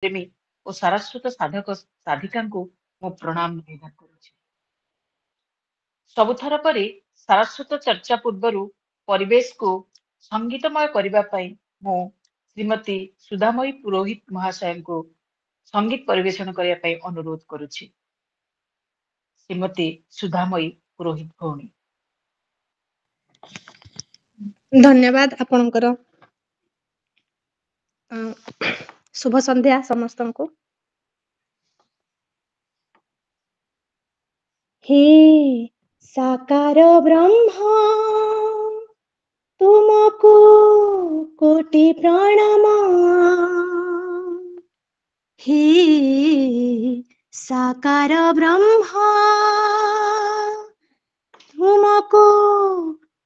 प्रेमी और सारस्वत साधक साधिका को मो प्रणाम निवेदन करुछि। सबुथर परि सारस्वत चर्चा पूर्वरु परिवेश को संगीतमय करिबा पई मो श्रीमती सुधामयी पुरोहित महाशय को संगीत परिवेषण करिया पई अनुरोध करुछि। श्रीमती सुधामयी पुरोहित भौणी। धन्यवाद आपणकर शुभ संध्या समस्त को। हे साकार ब्रह्म तुमको कोटि प्रणाम। हे साकार ब्रह्म तुमको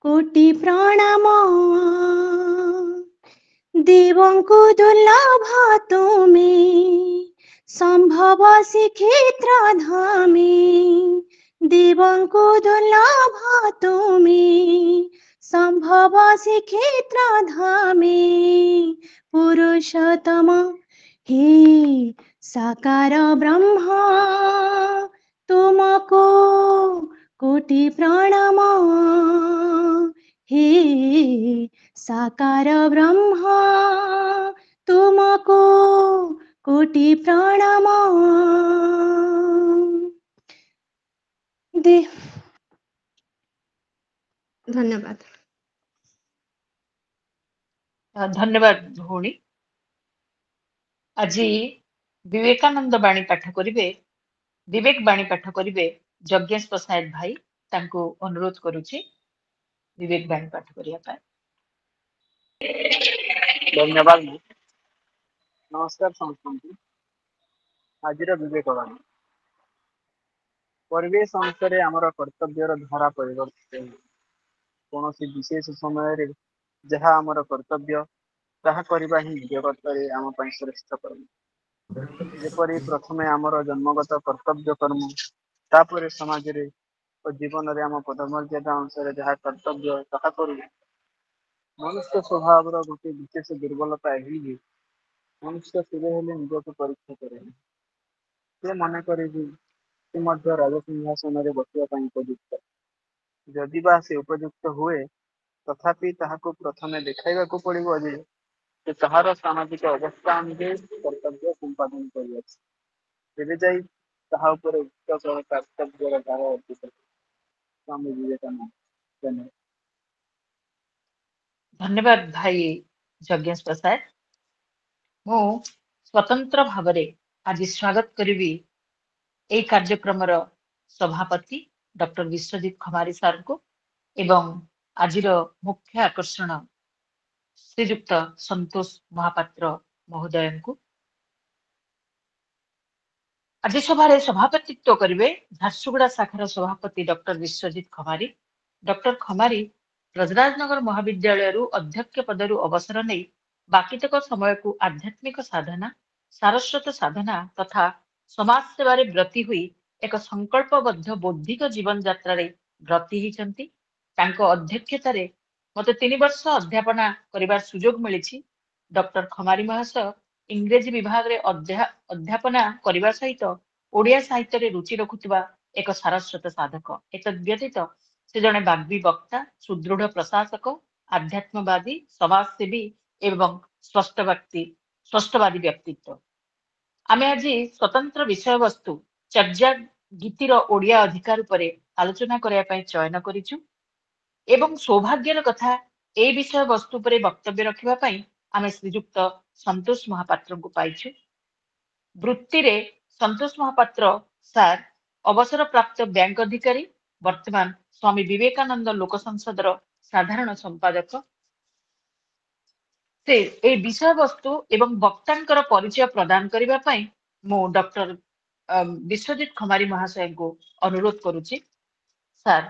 कोटि प्रणाम। देवंको दुर्लभ तुमे संभव श्रीक्षेत्र धामे। देवंको दुर्लभ तुमे संभव श्रीक्षेत्र धामे। पुरुषोत्तम हे साकार ब्रह्म तुमको कोटि प्रणाम। हे साकार ब्रह्म तुमको कोटि प्रणाम। धन्यवाद। धन्यवाद भौणी। आज विवेकानंद बाणी पाठ करिवे, विवेक बाणी पाठ करिवे यज्ञेश प्रसाद भाई। तांको अनुरोध करुछि विवेक बाणी पाठ करिया पाए। धन्यवाद। नमस्कार समस्त। आज विवेक बाणी परिवेश अनुसार आमर कर्तव्यर धारा परिवर्तित कौन विशेष समय जहाँ आमर कर्तव्य ताहा करबा ही जगत आम श्रेष्ठ कर्म। जेपरी प्रथमे आमर जन्मगत कर्तव्य कर्म तापर समाज रे और जीवन रे आम पदमर्यादा अनुसार जहाँ कर्तव्य ताहा करू। मनुष्य स्वभाव गोटे विशेष दुर्बलता यही मनुष्य स्थिर हेले निजक परीक्षा करे से मन करे राजसिंहासन बसवा उपयुक्त जदि बा से उपयुक्त हुए तथापि ताहाको प्रथमे देखाइबा को पड़िबो जे ताहार सामाजिक अवस्था अनुଯାयी कर्तव्य संपादन करियाछि तेबे जाई ताहा उपरे उच्च कर्तव्यर भार अर्पित। स्वामी विवेकानंद। धन्यवाद। धन्यवाद भाई यज्ञेश प्रसाद। मो स्वतंत्र भावरे आज स्वागत करिवी ए कार्यक्रम सभापति डॉक्टर विश्वजीत खमारी सार को एवं आजिर मुख्य आकर्षण श्रीयुक्त संतोष महापात्र महोदय को। आज सभारे सभापतित्व करिवे झारसुगुड़ा शाखार सभापति डॉक्टर विश्वजीत खमारी। डॉक्टर खमारी ब्रजराजनगर महाविद्यालय अध्यक्ष पदरु अवसर नहीं बाकीतक समय को आध्यात्मिक साधना सारस्वत साधना तथा समाज सेवारे ब्रती हुई एक संकल्पबद्ध बौद्धिक जीवन यात्रा रे ब्रती हिचंती। तांको अध्यक्षतारे मते 3 वर्ष अध्यापना करिबार सुजोग मिलिछि। डॉक्टर खमारी महाशय इंग्रेजी विभाग रे अध्यापना करिबा सहित ओडिया साहित्य रे रुचि रखुथिबा एक सारस्वत साधक। एतद् व्यतीत से जने वाग्वी वक्ता सुदृढ़ प्रशासक आध्यात्मवादी समाजसेवी एवं स्पष्टवादी व्यक्तित्व। आमे आज स्वतंत्र विषय वस्तु चर्चा गीतिर ओडिया अधिकार उपरे आलोचना करिया पई चयन करिछु एवं सौभाग्यर कथा ए विषय वस्तु उपरे वक्तव्य रखिबा पई आमे श्रीयुक्त संतोष महापात्र को पाइछु। वृत्ति रे संतोष महापात्र सार अवसर प्राप्त बैंक अधिकारी वर्तमान स्वामी विवेकानंद लोक संसदर साधारण संपादक। से ए विषय वस्तु एवं वक्तांकर परिचय प्रदान करिबा पई मो डॉक्टर विश्वजीत खमारी महाशय को अनुरोध करुछि। सार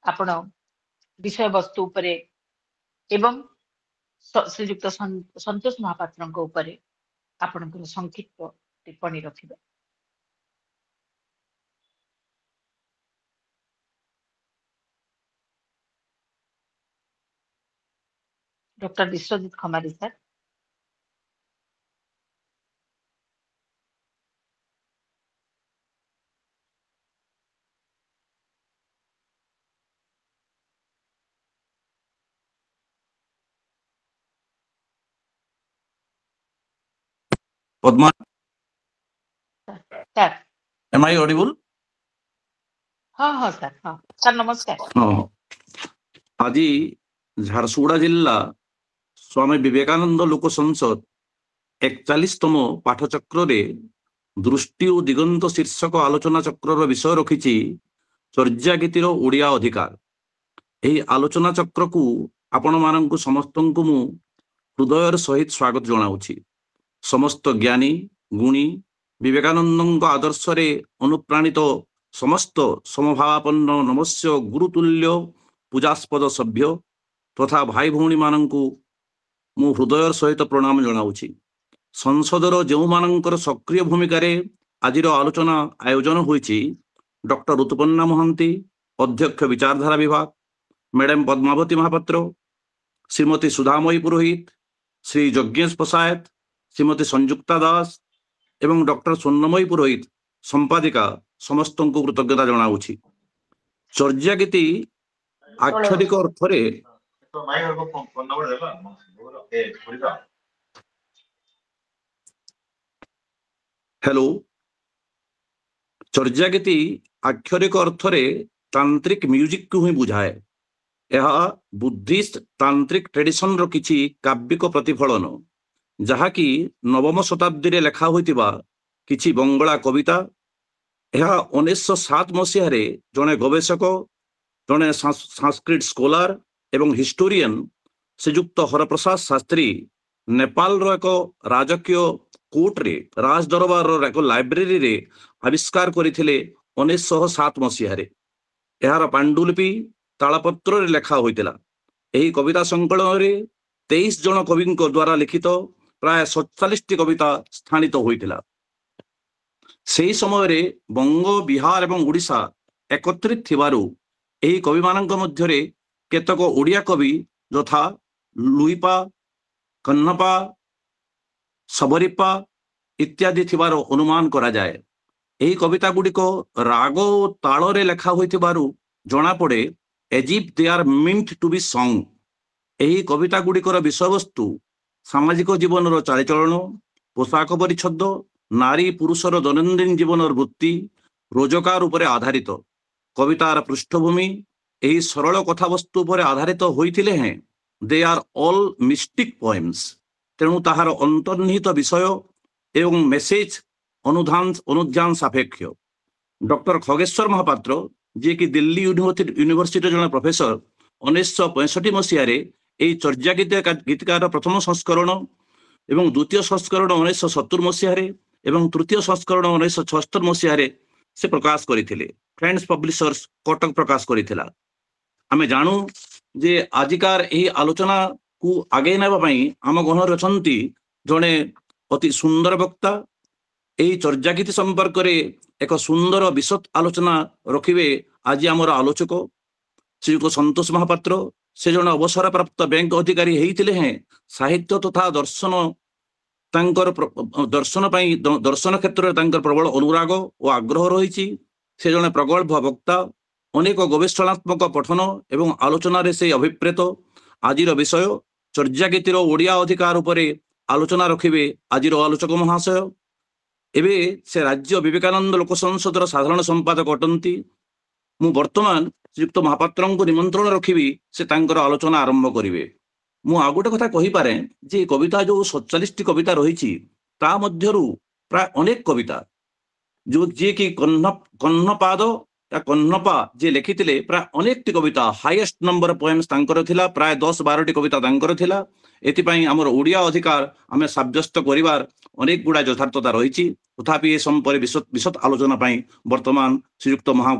आपण विषय वस्तु उपरे एवं श्रीयुक्त संतोष महापात्र उपरे आपणकर संक्षिप्त टिप्पणी रखिबा। Doctor Biswajit Khamari sir. Padma, sir am I audible? ହଁ ହଁ ସାର୍ ହଁ ସାର୍ ନମସ୍କାର। ହଁ। ଆଜି ଝାରସୁଗୁଡ଼ା ଜିଲ୍ଲା ସ୍ୱାମୀ ବିବେକାନନ୍ଦ ଲୋକ ସଂସଦ 41ତମ ପାଠଚକ୍ରରେ ଦୃଷ୍ଟି ଓ ଦିଗନ୍ତ ଶୀର୍ଷକ ଆଲୋଚନା ଚକ୍ରର ବିଷୟ ରଖିଛି ଚର୍ଯ୍ୟାଗୀତିର ଓଡ଼ିଆ ଅଧିକାର। ଏହି ଆଲୋଚନା ଚକ୍ରକୁ ଆପଣମାନଙ୍କୁ ସମସ୍ତଙ୍କୁ ମୁଁ ହୃଦୟର ସହିତ ସ୍ୱାଗତ ଜଣାଉଛି। ସମସ୍ତ ଜ୍ଞାନୀ ଗୁଣୀ ବିବେକାନନ୍ଦଙ୍କ ଆଦର୍ଶରେ ଅନୁପ୍ରାଣିତ ସମସ୍ତ ସମଭାବାପନ୍ନ ନମସ୍ୟ ଗୁରୁତୁଲ୍ୟ ପୂଜାସ୍ପଦ ସଭ୍ୟ ତଥା ଭାଇ ଭଉଣୀମାନଙ୍କୁ ମୁଁ ହୃଦୟର ସହିତ ପ୍ରଣାମ ଜଣାଉଛି। ସଂସଦର ଯେଉଁମାନଙ୍କର ସକ୍ରିୟ ଭୂମିକାରେ ଆଜିର ଆଲୋଚନା ଆୟୋଜନ ହୋଇଛି, ଡକ୍ଟର ଋତୁପର୍ଣ୍ଣା ମହାନ୍ତି, ଅଧ୍ୟକ୍ଷ ବିଚାରଧାରା ବିଭାଗ, ମ୍ୟାଡାମ ପଦ୍ମାବତୀ ମହାପାତ୍ର, ଶ୍ରୀମତୀ ସୁଧାମୟୀ ପୁରୋହିତ, ଶ୍ରୀ ଯଜ୍ଞେଶ ପଶାୟତ, ଶ୍ରୀମତୀ ସଂଯୁକ୍ତା ଦାସ ଏବଂ ଡକ୍ଟର ସ୍ୱର୍ଣ୍ଣମୟୀ ପୁରୋହିତ ସମ୍ପାଦିକା ସମସ୍ତଙ୍କୁ କୃତଜ୍ଞତା ଜଣାଉଛି। ଚର୍ଯ୍ୟାଗୀତି ଆକ୍ଷରିକ ଅର୍ଥରେ ହ୍ୟାଲୋ ଚର୍ଯ୍ୟାଗୀତି ଆକ୍ଷରିକ ଅର୍ଥରେ ତାନ୍ତ୍ରିକ ମ୍ୟୁଜିକକୁ ହିଁ ବୁଝାଏ। ଏହା ବୁଦ୍ଧିଷ୍ଟ ତାନ୍ତ୍ରିକ ଟ୍ରେଡିସନର କିଛି କାବ୍ୟିକ ପ୍ରତିଫଳନ, ଯାହାକି ନବମ ଶତାବ୍ଦୀରେ ଲେଖା ହୋଇଥିବା କିଛି ବଙ୍ଗଳା କବିତା। ଏହା 1907 ମସିହାରେ ଜଣେ ଗବେଷକ, ଜଣେ ସାଂସ୍କ୍ରିଟ ସ୍କୋଲାର ଏବଂ ହିଷ୍ଟୋରିଆନ ଶ୍ରୀଯୁକ୍ତ ହରପ୍ରସାଦ ଶାସ୍ତ୍ରୀ ନେପାଳର ଏକ ରାଜକୀୟ କୋର୍ଟରେ ରାଜ ଦରବାରର ଏକ ଲାଇବ୍ରେରୀରେ ଆବିଷ୍କାର କରିଥିଲେ 1907 ମସିହାରେ। ଏହାର ପାଣ୍ଡୁଲିପି ତାଳପତ୍ରରେ ଲେଖା ହୋଇଥିଲା। ଏହି କବିତା ସଂକଳନରେ 23 ଜଣ କବିଙ୍କ ଦ୍ୱାରା ଲିଖିତ ପ୍ରାୟ 47ଟି କବିତା ସ୍ଥାନିତ ହୋଇଥିଲା। ସେହି ସମୟରେ ବଙ୍ଗ, ବିହାର ଏବଂ ଓଡ଼ିଶା ଏକତ୍ରିତ ଥିବାରୁ ଏହି କବିମାନଙ୍କ ମଧ୍ୟରେ କେତେକ ଓଡ଼ିଆ କବି ଯଥା ଲୁଇପା, କନ୍ନପା, ସବରିପା ଇତ୍ୟାଦି ଥିବାର ଅନୁମାନ କରାଯାଏ। ଏହି କବିତା ଗୁଡ଼ିକ ରାଗ ଓ ତାଳରେ ଲେଖା ହୋଇଥିବାରୁ ଜଣାପଡ଼େ as if they are meant to be sung। ଏହି କବିତା ଗୁଡ଼ିକର ବିଷୟବସ୍ତୁ ସାମାଜିକ ଜୀବନର ଚାଲିଚଳନ, ପୋଷାକ ପରିଚ୍ଛଦ, ନାରୀ ପୁରୁଷର ଦୈନନ୍ଦିନ ଜୀବନର ବୃତ୍ତି, ରୋଜଗାର ଉପରେ ଆଧାରିତ। କବିତାର ପୃଷ୍ଠଭୂମି ଏହି ସରଳ କଥାବସ୍ତୁ ଉପରେ ଆଧାରିତ ହୋଇଥିଲେ ହେଁ ଦେ ଆର୍ ଅଲ୍ ମିଷ୍ଟିକ୍ ପଏମ୍ସ। ତେଣୁ ତାହାର ଅନ୍ତର୍ନିହିତ ବିଷୟ ଏବଂ ମେସେଜ ଅନୁଧ୍ୟାନ ସାପେକ୍ଷ। ଡକ୍ଟର ଖଗେଶ୍ୱର ମହାପାତ୍ର, ଯିଏକି ଦିଲ୍ଲୀ ୟୁନିଭର୍ସିଟିର ଜଣେ ପ୍ରଫେସର, 1965 ମସିହାରେ ଏହି ଚର୍ଯ୍ୟାଗୀତିକାର ପ୍ରଥମ ସଂସ୍କରଣ ଏବଂ ଦ୍ୱିତୀୟ ସଂସ୍କରଣ 1970 ମସିହାରେ ଏବଂ ତୃତୀୟ ସଂସ୍କରଣ 1976 ମସିହାରେ ସେ ପ୍ରକାଶ କରିଥିଲେ। ଫ୍ରେଣ୍ଡସ୍ ପବ୍ଲିଶର୍ସ କଟକ ପ୍ରକାଶ କରିଥିଲା। ଆମେ ଜାଣୁ ଯେ ଆଜିକାର ଏହି ଆଲୋଚନାକୁ ଆଗେଇ ନେବା ପାଇଁ ଆମ ଗହଣରେ ଅଛନ୍ତି ଜଣେ ଅତି ସୁନ୍ଦର ବକ୍ତା। ଏହି ଚର୍ଯ୍ୟାଗୀତି ସମ୍ପର୍କରେ ଏକ ସୁନ୍ଦର ବିଶଦ ଆଲୋଚନା ରଖିବେ ଆଜି ଆମର ଆଲୋଚକ ଶ୍ରୀଯୁକ୍ତ ସନ୍ତୋଷ ମହାପାତ୍ର। ସେ ଜଣେ ଅବସରପ୍ରାପ୍ତ ବ୍ୟାଙ୍କ ଅଧିକାରୀ ହେଇଥିଲେ ହେଁ ସାହିତ୍ୟ ତଥା ଦର୍ଶନ ପାଇଁ ଦର୍ଶନ କ୍ଷେତ୍ରରେ ତାଙ୍କର ପ୍ରବଳ ଅନୁରାଗ ଓ ଆଗ୍ରହ ରହିଛି। ସେ ଜଣେ ପ୍ରଗଳ୍ଭ ବକ୍ତା, ଅନେକ ଗବେଷଣାତ୍ମକ ପଠନ ଏବଂ ଆଲୋଚନାରେ ସେ ଅଭିପ୍ରେତ। ଆଜିର ବିଷୟ ଚର୍ଯ୍ୟାଗୀତିର ଓଡ଼ିଆ ଅଧିକାର ଉପରେ ଆଲୋଚନା ରଖିବେ ଆଜିର ଆଲୋଚକ ମହାଶୟ। ଏବେ ସେ ରାଜ୍ୟ ବିବେକାନନ୍ଦ ଲୋକ ସଂସଦର ସାଧାରଣ ସମ୍ପାଦକ ଅଟନ୍ତି। ମୁଁ ବର୍ତ୍ତମାନ ଶ୍ରୀଯୁକ୍ତ ମହାପାତ୍ରଙ୍କୁ ନିମନ୍ତ୍ରଣ ରଖିବି ସେ ତାଙ୍କର ଆଲୋଚନା ଆରମ୍ଭ କରିବେ। ମୁଁ ଆଉ ଗୋଟେ କଥା କହିପାରେ ଯେ କବିତା ଯୋଉ 47ଟି କବିତା ରହିଛି ତା ମଧ୍ୟରୁ ପ୍ରାୟ ଅନେକ କବିତା ଯିଏକି କହ୍ନପା ଯିଏ ଲେଖିଥିଲେ ପ୍ରାୟ ଅନେକଟି କବିତା, ହାଇଏଷ୍ଟ ନମ୍ବର ପଏମ୍ସ ତାଙ୍କର ଥିଲା, ପ୍ରାୟ 10-12ଟି କବିତା ତାଙ୍କର ଥିଲା। ଏଥିପାଇଁ ଆମର ଓଡ଼ିଆ ଅଧିକାର ଆମେ ସାବ୍ୟସ୍ତ କରିବାର ଅନେକ ଗୁଡ଼ା ଯଥାର୍ଥତା ରହିଛି। ତଥାପି ଏ ସମ୍ପର୍କରେ ବିଶଦ ଆଲୋଚନା ପାଇଁ ବର୍ତ୍ତମାନ ଶ୍ରୀଯୁକ୍ତ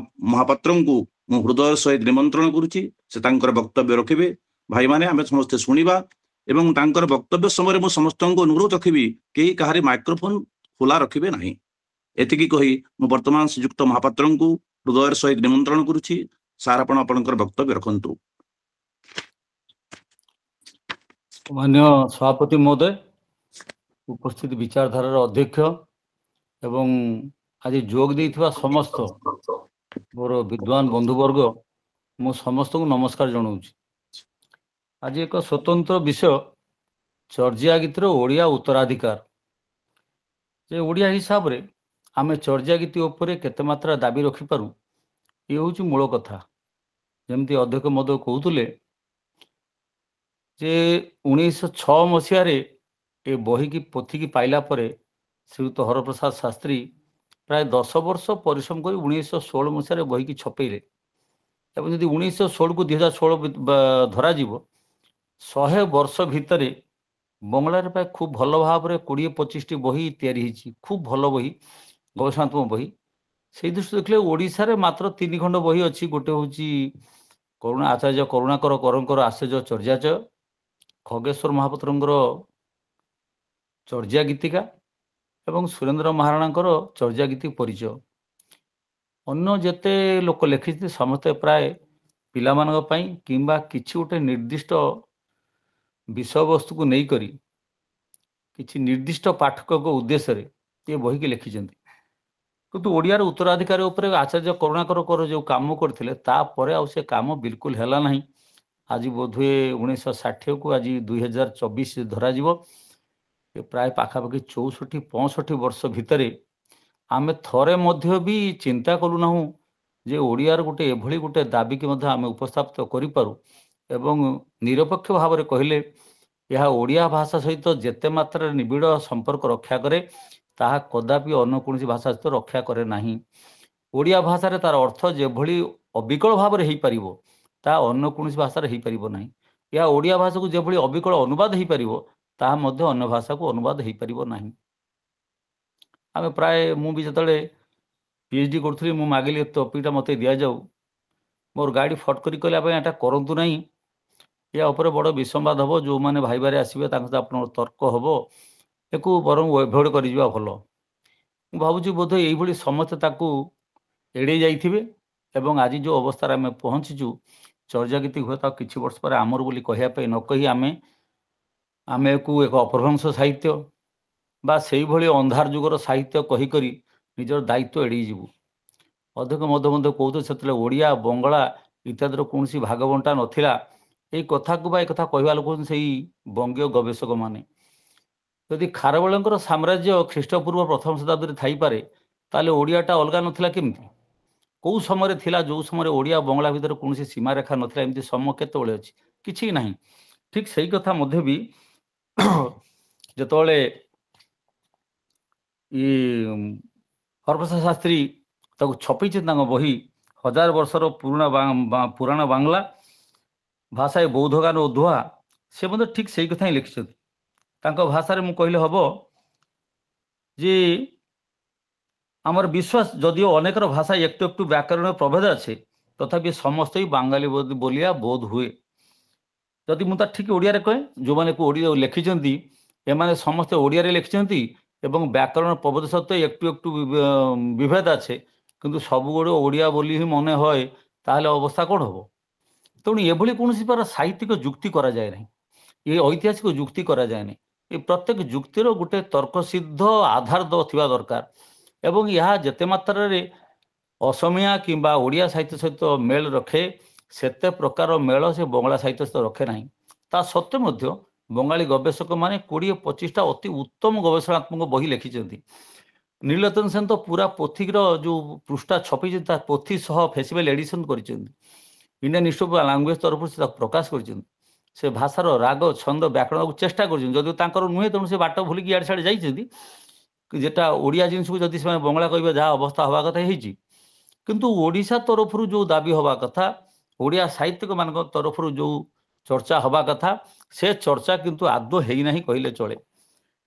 ମହାପାତ୍ରଙ୍କୁ ମୁଁ ହୃଦୟ ସହିତ ନିମନ୍ତ୍ରଣ କରୁଛି। ସେ ତାଙ୍କର ବକ୍ତବ୍ୟ ରଖିବେ। ଭାଇମାନେ ଆମେ ସମସ୍ତେ ଶୁଣିବା ଏବଂ ତାଙ୍କର ବକ୍ତବ୍ୟ ସମୟରେ ମୁଁ ସମସ୍ତଙ୍କୁ ଅନୁରୋଧ ରଖିବି କେହି କାହାରି ମାଇକ୍ରୋଫୋନ ଖୋଲା ରଖିବେ ନାହିଁ। ଏତିକି କହି ମୁଁ ବର୍ତ୍ତମାନ ଶ୍ରୀଯୁକ୍ତ ମହାପାତ୍ରଙ୍କୁ ହୃଦୟର ସହିତ ନିମନ୍ତ୍ରଣ କରୁଛି। ସାର୍, ଆପଣ ଆପଣଙ୍କର ବକ୍ତବ୍ୟ ରଖନ୍ତୁ। मान्य सभापति महोदय, उपस्थित विचारधारार अध्यक्ष एवं आज जोग देइथिबा समस्त मोर विद्वान बंधुवर्ग, मु समस्त को नमस्कार जनाऊँ। आज एक स्वतंत्र विषय चर्जिया गीतर ओडिया उत्तराधिकार। ଯେ ଓଡ଼ିଆ ହିସାବରେ ଆମେ ଚର୍ଯା ଗୀତି ଉପରେ କେତେ ମାତ୍ରା ଦାବି ରଖିପାରୁ, ଇଏ ହେଉଛି ମୂଳ କଥା। ଯେମିତି ଅଧ୍ୟକ୍ଷ ମହୋଦୟ କହୁଥିଲେ ଯେ 1906 ମସିହାରେ ଏ ବହିକି ପୋଥିକି ପାଇଲା ପରେ ଶ୍ରୀଯୁକ୍ତ ହରପ୍ରସାଦ ଶାସ୍ତ୍ରୀ ପ୍ରାୟ 10 ବର୍ଷ ପରିଶ୍ରମ କରି 1916 ମସିହାରେ ବହିକି ଛପେଇଲେ। ଏବଂ ଯଦି 1916କୁ 2016 ଧରାଯିବ, 100 ବର୍ଷ ଭିତରେ ବଙ୍ଗଳାରେ ପ୍ରାୟ ଖୁବ୍ ଭଲ ଭାବରେ 20-25ଟି ବହି ତିଆରି ହେଇଛି, ଖୁବ୍ ଭଲ ବହି, ଗବେଷଣାତ୍ମକ ବହି। ସେଇ ଦୃଷ୍ଟିରୁ ଦେଖିଲେ ଓଡ଼ିଶାରେ ମାତ୍ର 3 ଖଣ୍ଡ ବହି ଅଛି। ଗୋଟେ ହେଉଛି ଆଚାର୍ଯ୍ୟ କରୁଣାକର କରଙ୍କର ଆଶ୍ଚର୍ଯ୍ୟ ଚର୍ଯ୍ୟାଚୟ, ଖଗେଶ୍ୱର ମହାପାତ୍ରଙ୍କର ଚର୍ଯା ଗୀତିକା ଏବଂ ସୁରେନ୍ଦ୍ର ମହାରଣାଙ୍କର ଚର୍ଯା ଗୀତି ପରିଚୟ। ଅନ୍ୟ ଯେତେ ଲୋକ ଲେଖିଛନ୍ତି ସମସ୍ତେ ପ୍ରାୟ ପିଲାମାନଙ୍କ ପାଇଁ କିମ୍ବା କିଛି ଗୋଟେ ନିର୍ଦ୍ଦିଷ୍ଟ ବିଷୟବସ୍ତୁକୁ ନେଇକରି କିଛି ନିର୍ଦ୍ଦିଷ୍ଟ ପାଠକଙ୍କ ଉଦ୍ଦେଶ୍ୟରେ ଏ ବହିକି ଲେଖିଛନ୍ତି। କିନ୍ତୁ ଓଡ଼ିଆର ଉତ୍ତରାଧିକାରୀ ଉପରେ ଆଚାର୍ଯ୍ୟ କରୁଣାକର ଯେଉଁ କାମ କରିଥିଲେ ତାପରେ ଆଉ ସେ କାମ ବିଲକୁଲ ହେଲା ନାହିଁ। ଆଜି ବୋଧହୁଏ 1960କୁ ଆଜି 2024 ଧରାଯିବ। ଏ ପ୍ରାୟ ପାଖାପାଖି 64-65 ବର୍ଷ ଭିତରେ ଆମେ ଥରେ ମଧ୍ୟ ବି ଚିନ୍ତା କଲୁ ନାହୁଁ ଯେ ଓଡ଼ିଆର ଗୋଟେ ଏଭଳି ଗୋଟେ ଦାବିକି ମଧ୍ୟ ଆମେ ଉପସ୍ଥାପିତ କରିପାରୁ। ଏବଂ ନିରପେକ୍ଷ ଭାବରେ କହିଲେ ଏହା ଓଡ଼ିଆ ଭାଷା ସହିତ ଯେତେ ମାତ୍ରାରେ ନିବିଡ଼ ସମ୍ପର୍କ ରକ୍ଷା କରେ, ତାହା କଦାପି ଅନ୍ୟ କୌଣସି ଭାଷା ସହିତ ରକ୍ଷା କରେ ନାହିଁ। ଓଡ଼ିଆ ଭାଷାରେ ତାର ଅର୍ଥ ଯେଭଳି ଅବିକଳ ଭାବରେ ହେଇପାରିବ, ତାହା ଅନ୍ୟ କୌଣସି ଭାଷାରେ ହେଇପାରିବ ନାହିଁ। ଏହା ଓଡ଼ିଆ ଭାଷାକୁ ଯେଭଳି ଅବିକଳ ଅନୁବାଦ ହେଇପାରିବ, ତାହା ମଧ୍ୟ ଅନ୍ୟ ଭାଷାକୁ ଅନୁବାଦ ହେଇପାରିବ ନାହିଁ। ଆମେ ପ୍ରାୟ ମୁଁ ବି ଯେତେବେଳେ PhD କରୁଥିଲି, ମୁଁ ମାଗିଲି ଏ ଟପିକଟା ମୋତେ ଦିଆଯାଉ। ମୋର ଗାଇଡ଼ ଫଟ୍ କରି କହିଲା ପାଇଁ ଏଟା କରନ୍ତୁ ନାହିଁ, ଏହା ଉପରେ ବଡ଼ ବିସମ୍ବାଦ ହେବ, ଯେଉଁମାନେ ଭାଇବାରେ ଆସିବେ ତାଙ୍କ ସହିତ ଆପଣଙ୍କର ତର୍କ ହେବ, ଏକୁ ବରଂ ଏଭଏଡ଼ କରିଯିବା ଭଲ। ମୁଁ ଭାବୁଛି ବୋଧହୁଏ ଏଇଭଳି ସମସ୍ତେ ତାକୁ ଏଡ଼େଇ ଯାଇଥିବେ ଏବଂ ଆଜି ଯେଉଁ ଅବସ୍ଥାରେ ଆମେ ପହଞ୍ଚିଛୁ, ଚର୍ଯା ଗୀତି ହୁଏତ ଆଉ କିଛି ବର୍ଷ ପରେ ଆମର ବୋଲି କହିବା ପାଇଁ ନ କହି ଆମେ ଏକୁ ଏକ ଅପଭ୍ରଂଶ ସାହିତ୍ୟ ବା ସେଇଭଳି ଅନ୍ଧାର ଯୁଗର ସାହିତ୍ୟ କହିକରି ନିଜର ଦାୟିତ୍ୱ ଏଡ଼େଇ ଯିବୁ। ଅଧ୍ୟକ୍ଷ ମଧ୍ୟ କହୁଥିଲେ ସେତେବେଳେ ଓଡ଼ିଆ ବଙ୍ଗଳା ଇତ୍ୟାଦିର କୌଣସି ଭାଗବଣ୍ଟା ନଥିଲା। ଏଇ କଥାକୁ ବା ଏ କଥା କହିବା ଲୋକ ସେଇ ବଙ୍ଗୀୟ ଗବେଷକମାନେ। ଯଦି ଖାରବେଳଙ୍କର ସାମ୍ରାଜ୍ୟ ଖ୍ରୀଷ୍ଟପୂର୍ବ ପ୍ରଥମ ଶତାବ୍ଦୀରେ ଥାଇପାରେ, ତାହେଲେ ଓଡ଼ିଆଟା ଅଲଗା ନଥିଲା କେମିତି? କେଉଁ ସମୟରେ ଥିଲା ଯେଉଁ ସମୟରେ ଓଡ଼ିଆ ବଙ୍ଗଳା ଭିତରେ କୌଣସି ସୀମାରେଖା ନଥିଲା? ଏମିତି ସମୟ କେତେବେଳେ ଅଛି? କିଛି ନାହିଁ। ଠିକ୍ ସେଇ କଥା ମଧ୍ୟ ବି ଯେତେବେଳେ ହରପ୍ରସାଦ ଶାସ୍ତ୍ରୀ ତାକୁ ଛପେଇଛନ୍ତି ତାଙ୍କ ବହି 1000 ବର୍ଷର ପୁରାଣ ବାଂଲା ଭାଷାଏ ବୌଦ୍ଧ ଗାନ ଓ ଦୋହା, ସେ ମଧ୍ୟ ଠିକ୍ ସେଇ କଥା ହିଁ ଲେଖିଛନ୍ତି। ତାଙ୍କ ଭାଷାରେ ମୁଁ କହିଲେ ହେବ ଯେ ଆମର ବିଶ୍ୱାସ, ଯଦିଓ ଅନେକର ଭାଷା একটু একটু ବ୍ୟାକରଣ ପ୍ରଭେଦ ଅଛି, ତଥାପି ସମସ୍ତେ ବାଙ୍ଗାଳୀ ବୋଲିଆ ବୋଧ ହୁଏ। ଯଦି ମୁଁ ତା ଠିକ୍ ଓଡ଼ିଆରେ କହେ, ଯେଉଁମାନେ ଓଡ଼ିଆ ଲେଖିଛନ୍ତି ଏମାନେ ସମସ୍ତେ ଓଡ଼ିଆରେ ଲେଖିଛନ୍ତି ଏବଂ ବ୍ୟାକରଣ ପ୍ରଭେଦ ସତ୍ତ୍ୱେ একটু একটু ବିଭେଦ আছে, କିନ୍ତୁ ସବୁଗୁଡ଼େ ଓଡ଼ିଆ ବୋଲି ହିଁ ମନେ ହୁଏ, ତାହେଲେ ଅବସ୍ଥା କ'ଣ ହେବ? ତେଣୁ ଏଭଳି କୌଣସି ପ୍ରକାର ସାହିତ୍ୟିକ ଯୁକ୍ତି କରାଯାଏ ନାହିଁ, ଏ ଐତିହାସିକ ଯୁକ୍ତି କରାଯାଏ ନାହିଁ। ଏ ପ୍ରତ୍ୟେକ ଯୁକ୍ତିର ଗୋଟେ ତର୍କସିଦ୍ଧ ଆଧାର ଥିବା ଦରକାର ଏବଂ ଏହା ଯେତେ ମାତ୍ରାରେ ଅସମିଆ କିମ୍ବା ଓଡ଼ିଆ ସାହିତ୍ୟ ସହିତ ମେଳ ରଖେ, ସେତେ ପ୍ରକାର ମେଳ ସେ ବଙ୍ଗଳା ସାହିତ୍ୟ ସହିତ ରଖେ ନାହିଁ। ତା ସତ୍ତ୍ୱେ ମଧ୍ୟ ବଙ୍ଗାଳୀ ଗବେଷକମାନେ 20-25ଟା ଅତି ଉତ୍ତମ ଗବେଷଣାତ୍ମକ ବହି ଲେଖିଛନ୍ତି। ନୀଳଲୋଚନ ସେନ ତ ପୁରା ପୋଥିର ଯେଉଁ ପୃଷ୍ଠା ଛପେଇଛନ୍ତି ତା ପୋଥି ସହ ଫେଷ୍ଟିଭାଲ ଏଡିସନ୍ କରିଛନ୍ତି। ଇଣ୍ଡିଆନ୍ ଇନଷ୍ଟିଚ୍ୟୁଟ୍ ଅଫ୍ ଲାଙ୍ଗୁଏଜ୍ ତରଫରୁ ସେ ତାକୁ ପ୍ରକାଶ କରିଛନ୍ତି। ସେ ଭାଷାର ରାଗ ଛନ୍ଦ ବ୍ୟାକରଣକୁ ଚେଷ୍ଟା କରିଛନ୍ତି, ଯଦିଓ ତାଙ୍କର ନୁହେଁ, ତେଣୁ ସେ ବାଟ ଭୁଲିକି ଇଆଡ଼େ ସିଆଡ଼େ ଯାଇଛନ୍ତି। ଯେଟା ଓଡ଼ିଆ ଜିନିଷକୁ ଯଦି ସେମାନେ ବଙ୍ଗଳା କହିବେ, ଯାହା ଅବସ୍ଥା ହେବା କଥା ହେଇଛି। କିନ୍ତୁ ଓଡ଼ିଶା ତରଫରୁ ଯେଉଁ ଦାବି ହେବା କଥା, ଓଡ଼ିଆ ସାହିତ୍ୟିକମାନଙ୍କ ତରଫରୁ ଯେଉଁ ଚର୍ଚ୍ଚା ହେବା କଥା, ସେ ଚର୍ଚ୍ଚା କିନ୍ତୁ ଆଦୌ ହେଇନାହିଁ କହିଲେ ଚଳେ।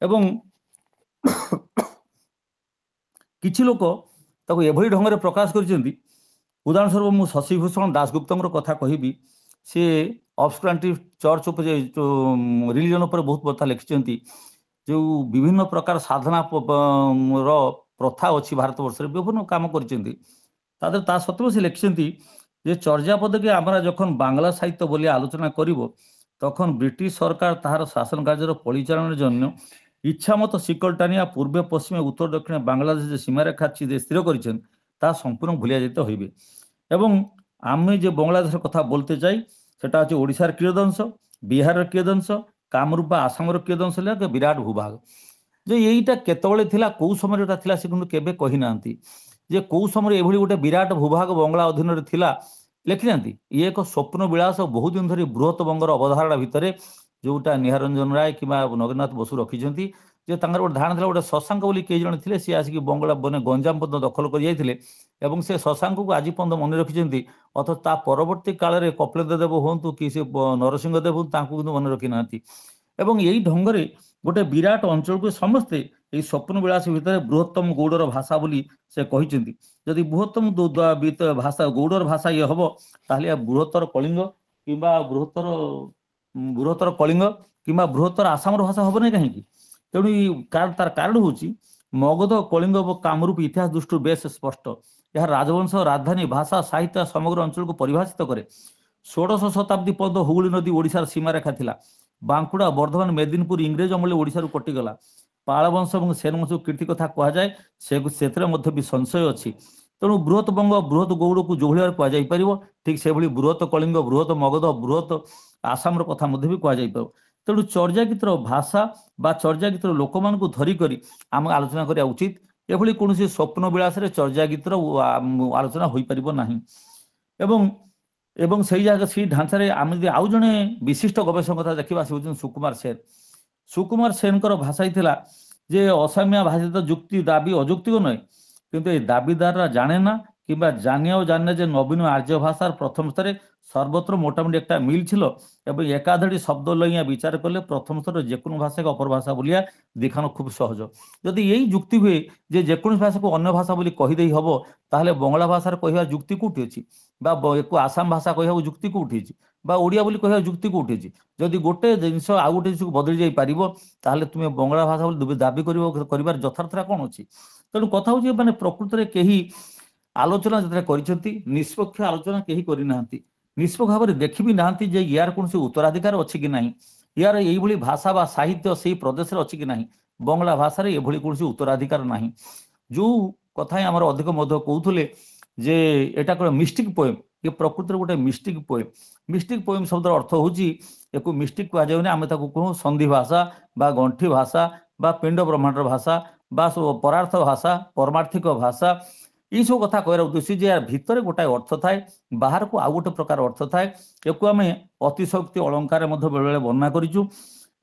ଏବଂ କିଛି ଲୋକ ତାକୁ ଏଭଳି ଢଙ୍ଗରେ ପ୍ରକାଶ କରିଛନ୍ତି। ଉଦାହରଣ ସ୍ୱରୂପ ମୁଁ ଶଶିଭୂଷଣ ଦାସଗୁପ୍ତଙ୍କର କଥା କହିବି। ସେ ଅବସ୍କ୍ୟୁରାଣ୍ଟିଭ ଚର୍ଚ୍ଚ ଉପରେ, ରିଲିଜନ ଉପରେ ବହୁତ କଥା ଲେଖିଛନ୍ତି। ଯେଉଁ ବିଭିନ୍ନ ପ୍ରକାର ସାଧନା ର ପ୍ରଥା ଅଛି ଭାରତବର୍ଷରେ, ବିଭିନ୍ନ କାମ କରିଛନ୍ତି। ତା ସତ୍ତ୍ୱେ ସେ ଲେଖିଛନ୍ତି ଯେ ଚର୍ଯା ପଦକେ আমরা যখন বাংলা সাহিত্য বলে আলোচনা করিব, তখন ব্রিটিশ সরকার তাহার শাসন কার্যের পরিচালনার জন্য ইচ্ছামতো শিকল টানিয়া পূর্বে পশ্চিমে উত্তর দক্ষিণে বাংলাদেশের যে সীমারেখা স্থির করেছেন, তা সম্পূর্ণ ভুলিয়া যেতে হইবে। এবং আমি যে বাংলাদেশের কথা বলতে চাই, সেটা হচ্ছে ওড়িশার কিয়দংশ, বিহারের কিয়দংশ, কামরূপ বা আসামের কিয়দংশ লাগে বিরাট ভূভাগ। ଯେ ଏଇଟା କେତେବେଳେ ଥିଲା କୋଉ ସମୟରେ ଏଟା ଥିଲା ସେ କିନ୍ତୁ କେବେ କହିନାହାନ୍ତି ଯେ କୋଉ ସମୟରେ ଏଭଳି ଗୋଟେ ବିରାଟ ଭୂଭାଗ ବଙ୍ଗଳା ଅଧୀନରେ ଥିଲା ଲେଖିନାହାନ୍ତି। ଇଏ ଏକ ସ୍ୱପ୍ନ ବିଳାସ ବହୁ ଦିନ ଧରି ବୃହତ ବଙ୍ଗର ଅବଧାରଣା ଭିତରେ ଯୋଉଟା ନିହାରଞ୍ଜନ ରାୟ କିମ୍ବା ନଗେନ୍ଦ୍ରନାଥ ବସୁ ରଖିଛନ୍ତି ଯେ ତାଙ୍କର ଗୋଟେ ଧାରଣା ଥିଲା ଗୋଟେ ଶଶାଙ୍କ ବୋଲି କେହି ଜଣେ ଥିଲେ ସିଏ ଆସିକି ବଙ୍ଗଳା ମାନେ ଗଞ୍ଜାମ ପର୍ଯ୍ୟନ୍ତ ଦଖଲ କରି ଯାଇଥିଲେ ଏବଂ ସେ ଶଶାଙ୍କକୁ ଆଜି ପର୍ଯ୍ୟନ୍ତ ମନେ ରଖିଛନ୍ତି ଅଥଚ ତା ପରବର୍ତ୍ତୀ କାଳରେ କପିଳେନ୍ଦ୍ର ଦେବ ହୁଅନ୍ତୁ କି ସେ ନରସିଂହ ଦେବ ହୁଅନ୍ତୁ ତାଙ୍କୁ କିନ୍ତୁ ମନେ ରଖିନାହାନ୍ତି। ଏବଂ ଏଇ ଢଙ୍ଗରେ ଗୋଟେ ବିରାଟ ଅଞ୍ଚଳକୁ ସମସ୍ତେ ଏଇ ସ୍ୱପ୍ନ ବିଳାସ ଭିତରେ ବୃହତ୍ତମ ଗୌଡ଼ର ଭାଷା ବୋଲି ସେ କହିଛନ୍ତି। ଯଦି ବୃହତ୍ତମ ଭାଷା ଗୌଡ଼ର ଭାଷା ଇଏ ହବ ତାହେଲେ ବୃହତ୍ତର କଳିଙ୍ଗ କିମ୍ବା ବୃହତ୍ତର କଳିଙ୍ଗ କିମ୍ବା ବୃହତ୍ତର ଆସାମର ଭାଷା ହବ ନାହିଁ କାହିଁକି? ତେଣୁ ତାର କାରଣ ହେଉଛି ମଗଧ କଳିଙ୍ଗ ଓ କାମରୂପ ଇତିହାସ ଦୃଷ୍ଟିରୁ ବେଶ ସ୍ପଷ୍ଟ। ଏହା ରାଜବଂଶ ରାଜଧାନୀ ଭାଷା ସାହିତ୍ୟ ସମଗ୍ର ଅଞ୍ଚଳକୁ ପରିଭାଷିତ କରେ। 16ଶ ଶତାବ୍ଦୀ ପର୍ଯ୍ୟନ୍ତ ହୁଗୁଳି ନଦୀ ଓଡ଼ିଶାର ସୀମାରେଖା ଥିଲା। ବାଙ୍କୁଡ଼ା ବର୍ଦ୍ଧମାନ ମେଦିନପୁର ଇଂରେଜ ଅମଳରେ ଓଡ଼ିଶାରୁ କଟିଗଲା। ପାଳ ବଂଶ ଏବଂ ସେନ ବଂଶକୁ କୀର୍ତ୍ତି କଥା କୁହାଯାଏ ସେଥିରେ ମଧ୍ୟ ବି ସଂଶୟ ଅଛି। ତେଣୁ ବୃହତ ବଙ୍ଗ ବୃହତ ଗୌଡ଼କୁ ଯୋଉଭଳି ଭାବରେ କୁହାଯାଇପାରିବ ଠିକ୍ ସେଭଳି ବୃହତ କଳିଙ୍ଗ ବୃହତ ମଗଧ ବୃହତ ଆସାମର କଥା ମଧ୍ୟ ବି କୁହାଯାଇପାରିବ। ତେଣୁ ଚର୍ଯା ଗୀତର ଭାଷା ବା ଚର୍ଯା ଗୀତର ଲୋକମାନଙ୍କୁ ଧରିକରି ଆମେ ଆଲୋଚନା କରିବା ଉଚିତ। ଏଭଳି କୌଣସି ସ୍ୱପ୍ନ ବିଳାସରେ ଚର୍ଯା ଗୀତର ଆଲୋଚନା ହୋଇପାରିବ ନାହିଁ। ଏବଂ ସେଇ ଢାଞ୍ଚାରେ ଆମେ ଯଦି ଆଉ ଜଣେ ବିଶିଷ୍ଟ ଗବେଷକ କଥା ଦେଖିବା ସେ ହେଉଛନ୍ତି ସୁକୁମାର ସେନ। ସୁକୁମାର ସେନଙ୍କର ଭାଷା ଥିଲା ଯେ ଅସାମିଆ ଭାଷିତ ଯୁକ୍ତି ଦାବି ଅଯୌକ୍ତିକ ନୁହେଁ କିନ୍ତୁ এই দাবিদাররা জানে না কিংবা জানিয়েও জানে না যে নবীন আর্য ভাষার প্রথম স্তরে সর্বত্র মোটামুটি একটা মিল ছিল এবং একাধারে শব্দ লইয়া বিচার করলে প্রথম স্তরে যে কোনো ভাষাকে অপর ভাষা বলিয়া দেখানো খুব সহজ। যদি এই যুক্তি হুয়ে যে যেকୌଣସି ভাষাকে অন্য ভাষা বলি কহিদেই হব তাহলে বঙ্গলা ভাষার কহিবার যুক্তি কোটি ଅଛି বা আসাম ভাষা কহিବାକୁ যুক্তি কোটি ଅଛି বা ওড়িয়া বলি কহিবার যুক্তি কোটি ଅଛି। যদি গোটে জিনিস ଆଉ ଗୋଟେ ଜିନିଷକୁ ବଦଳି ଯାଇପାରିବ ତାହେଲେ ତୁମେ ବଙ୍ଗଳା ଭାଷା ବୋଲି ଦାବି କରିବାର ଯଥାର୍ଥତା କ'ଣ ଅଛି? ତେଣୁ କଥା ହେଉଛି ମାନେ ପ୍ରକୃତରେ କେହି ଆଲୋଚନା ଯେତେବେଳେ କରିଛନ୍ତି ନିଷ୍ପକ୍ଷ ଆଲୋଚନା କେହି କରିନାହାନ୍ତି। ନିଷ୍ପକ୍ଷ ଭାବରେ ଦେଖିବି ନାହାନ୍ତି ଯେ ୟାର କୌଣସି ଉତ୍ତରାଧିକାର ଅଛି କି ନାହିଁ, ୟାର ଏଇଭଳି ଭାଷା ବା ସାହିତ୍ୟ ସେଇ ପ୍ରଦେଶରେ ଅଛି କି ନାହିଁ। ବଙ୍ଗଳା ଭାଷାରେ ଏଭଳି କୌଣସି ଉତ୍ତରାଧିକାର ନାହିଁ। ଯୋଉ କଥା ଆମର ଅଧିକ ମଧ୍ୟ କହୁଥିଲେ ଯେ ଏଟା କ'ଣ ମିଷ୍ଟିକ୍ ପୋଏମ୍, ଏ ପ୍ରକୃତରେ ଗୋଟେ ମିଷ୍ଟିକ୍ ପୋଏମ୍। ମିଷ୍ଟିକ୍ ପୋଏମ୍ ଶବ୍ଦର ଅର୍ଥ ହେଉଛି ଏକୁ ମିଷ୍ଟିକ୍ କୁହାଯାଉନି, ଆମେ ତାକୁ କହୁ ସନ୍ଧି ଭାଷା ବା ଗଣ୍ଠି ଭାଷା ବା ପିଣ୍ଡ ବ୍ରହ୍ମାଣ୍ଡର ଭାଷା ବା ପରାର୍ଥ ଭାଷା ପରମାର୍ଥିକ ଭାଷା ଏଇସବୁ କଥା କହିବାର ଉଦ୍ଦେଶ୍ୟ ଯେ ୟାର ଭିତରେ ଗୋଟାଏ ଅର୍ଥ ଥାଏ, ବାହାରକୁ ଆଉ ଗୋଟେ ପ୍ରକାର ଅର୍ଥ ଥାଏ। ଏକୁ ଆମେ ଅତିଶକ୍ତି ଅଳଙ୍କାରରେ ମଧ୍ୟ ବେଳେବେଳେ ବର୍ଣ୍ଣନା କରିଛୁ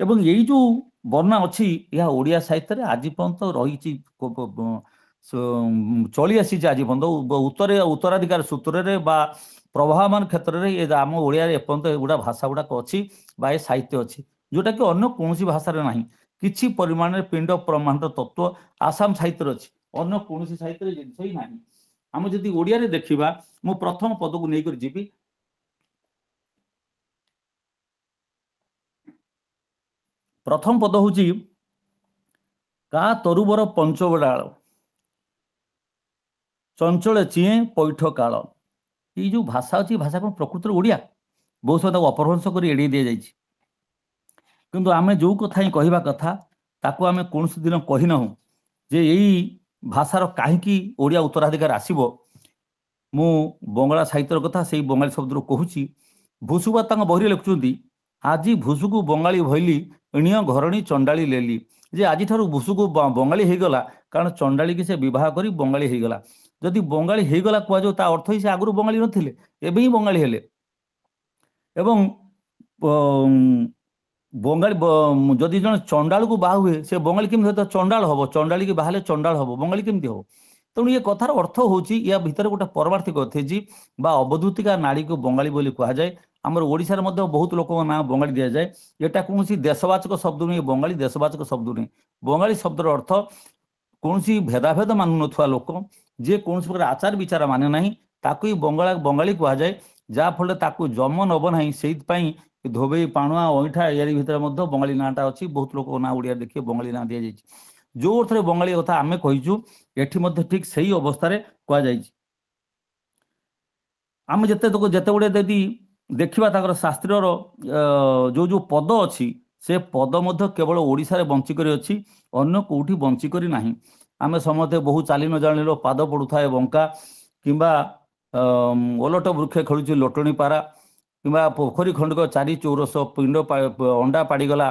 ଏବଂ ଏଇ ଯୋଉ ବର୍ଣ୍ଣନା ଅଛି ଏହା ଓଡ଼ିଆ ସାହିତ୍ୟରେ ଆଜି ପର୍ଯ୍ୟନ୍ତ ରହିଛି, ଚଳି ଆସିଛି ଆଜି ପର୍ଯ୍ୟନ୍ତ ଉତ୍ତରାଧିକାର ସୂତ୍ରରେ ବା ପ୍ରଭାବମାନ କ୍ଷେତ୍ରରେ ଆମ ଓଡ଼ିଆରେ ଏପର୍ଯ୍ୟନ୍ତ ଏଗୁଡ଼ା ଭାଷା ଗୁଡ଼ାକ ଅଛି ବା ଏ ସାହିତ୍ୟ ଅଛି ଯୋଉଟାକି ଅନ୍ୟ କୌଣସି ଭାଷାରେ ନାହିଁ। କିଛି ପରିମାଣରେ ପିଣ୍ଡ ବ୍ରହ୍ମାଣ୍ଡ ତତ୍ତ୍ୱ ଆସାମ ସାହିତ୍ୟରେ ଅଛି, ଅନ୍ୟ କୌଣସି ସାହିତ୍ୟରେ ଜିନିଷ ହିଁ ନାହିଁ। ଆମେ ଯଦି ଓଡ଼ିଆରେ ଦେଖିବା, ମୁଁ ପ୍ରଥମ ପଦକୁ ନେଇକରି ଯିବି। ପ୍ରଥମ ପଦ ହେଉଛି କା ତରୁବର ପଞ୍ଚବଡାଳ ଚଞ୍ଚଳ ଚିଏଁ ପୈଠ କାଳ। ଏଇ ଯୋଉ ଭାଷା ଅଛି ଭାଷା କ'ଣ ପ୍ରକୃତରେ ଓଡ଼ିଆ? ବହୁତ ସମୟ ତାକୁ ଅପଭ୍ରଂଶ କରି ଏଡ଼େଇ ଦିଆଯାଇଛି। କିନ୍ତୁ ଆମେ ଯୋଉ କଥା ହିଁ କହିବା କଥା ତାକୁ ଆମେ କୌଣସି ଦିନ କହିନାହୁଁ ଯେ ଏଇ ଭାଷାର କାହିଁକି ଓଡ଼ିଆ ଉତ୍ତରାଧିକାର ଆସିବ। ମୁଁ ବଙ୍ଗଳା ସାହିତ୍ୟର କଥା ସେଇ ବଙ୍ଗାଳୀ ଶବ୍ଦରୁ କହୁଛି। ଭୁସୁବା ତାଙ୍କ ବହିରେ ଲେଖୁଛନ୍ତି ଆଜି ଭୁସୁକୁ ବଙ୍ଗାଳୀ ଭଇଲି ଏଣିଅ ଘରଣୀ ଚଣ୍ଡାଳି ଲେଲି। ଯେ ଆଜିଠାରୁ ଭୁସୁକୁ ବଙ୍ଗାଳୀ ହେଇଗଲା କାରଣ ଚଣ୍ଡାଳିକି ସେ ବିବାହ କରି ବଙ୍ଗାଳୀ ହେଇଗଲା। ଯଦି ବଙ୍ଗାଳୀ ହେଇଗଲା କୁହାଯାଉ ତା ଅର୍ଥ ହିଁ ସେ ଆଗରୁ ବଙ୍ଗାଳୀ ନଥିଲେ, ଏବେ ହିଁ ବଙ୍ଗାଳୀ ହେଲେ। ଏବଂ ବଙ୍ଗାଳୀ ଯଦି ଜଣେ ଚଣ୍ଡାଳକୁ ବାହା ହୁଏ ସେ ବଙ୍ଗାଳୀ କେମିତି ହୁଏ? ତ ଚଣ୍ଡାଳ ହବ, ଚଣ୍ଡାଳିକି ବାହା ହେଲେ ଚଣ୍ଡାଳ ହବ, ବଙ୍ଗାଳୀ କେମିତି ହବ? ତେଣୁ ଏ କଥାର ଅର୍ଥ ହେଉଛି ୟା ଭିତରେ ଗୋଟେ ପରମାର୍ଥିକ ଅଛି ବା ଅବଧୂତିକା ନାରୀକୁ ବଙ୍ଗାଳୀ ବୋଲି କୁହାଯାଏ। ଆମର ଓଡ଼ିଶାରେ ମଧ୍ୟ ବହୁତ ଲୋକଙ୍କ ନାଁ ବଙ୍ଗାଳୀ ଦିଆଯାଏ। ଏଟା କୌଣସି ଦେଶବାଚକ ଶବ୍ଦ ନୁହେଁ, ବଙ୍ଗାଳୀ ଦେଶବାଚକ ଶବ୍ଦ ନୁହେଁ। ବଙ୍ଗାଳୀ ଶବ୍ଦର ଅର୍ଥ କୌଣସି ଭେଦାଭେଦ ମାନୁନଥିବା ଲୋକ, ଯେ କୌଣସି ପ୍ରକାର ଆଚାର ବିଚାର ମାନେ ନାହିଁ, ତାକୁ ହିଁ ବଙ୍ଗାଳୀ କୁହାଯାଏ। ଯାହାଫଳରେ ତାକୁ ଜମ ନବ ନାହିଁ, ସେଇଥିପାଇଁ ଧୋବେଇ ପାଣୁଆ ଅଇଁଠା ଏରି ଭିତରେ ମଧ୍ୟ ବଙ୍ଗାଳୀ ନାଁଟା ଅଛି। ବହୁତ ଲୋକ ନାଁ ଓଡ଼ିଆରେ ଦେଖିବେ ବଙ୍ଗାଳୀ ନାଁ ଦିଆଯାଇଛି। ଯୋଉ ଅର୍ଥରେ ବଙ୍ଗାଳୀ କଥା ଆମେ କହିଛୁ ଏଠି ମଧ୍ୟ ଠିକ୍ ସେଇ ଅବସ୍ଥାରେ କୁହାଯାଇଛି। ଆମେ ଯେତେବେଳେ ଯଦି ଦେଖିବା ତାଙ୍କର ଶାସ୍ତ୍ରୀୟର ଯୋଉ ପଦ ଅଛି ସେ ପଦ ମଧ୍ୟ କେବଳ ଓଡ଼ିଶାରେ ବଞ୍ଚିକରି ଅଛି, ଅନ୍ୟ କୋଉଠି ବଞ୍ଚିକରି ନାହିଁ। ଆମେ ସମସ୍ତେ ବହୁ ଚାଲି ନ ଜାଣିଲ ପାଦ ପଡ଼ୁଥାଏ ବଙ୍କା କିମ୍ବା ଓଲଟ ବୃକ୍ଷ ଖେଳୁଛି ଲୋଟଣୀ ପାରା କିମ୍ବା ପୋଖରୀ ଖଣ୍ଡକ ଚାରି ଚୌରସ ପିଣ୍ଡ ଅଣ୍ଡା ପାଡ଼ିଗଲା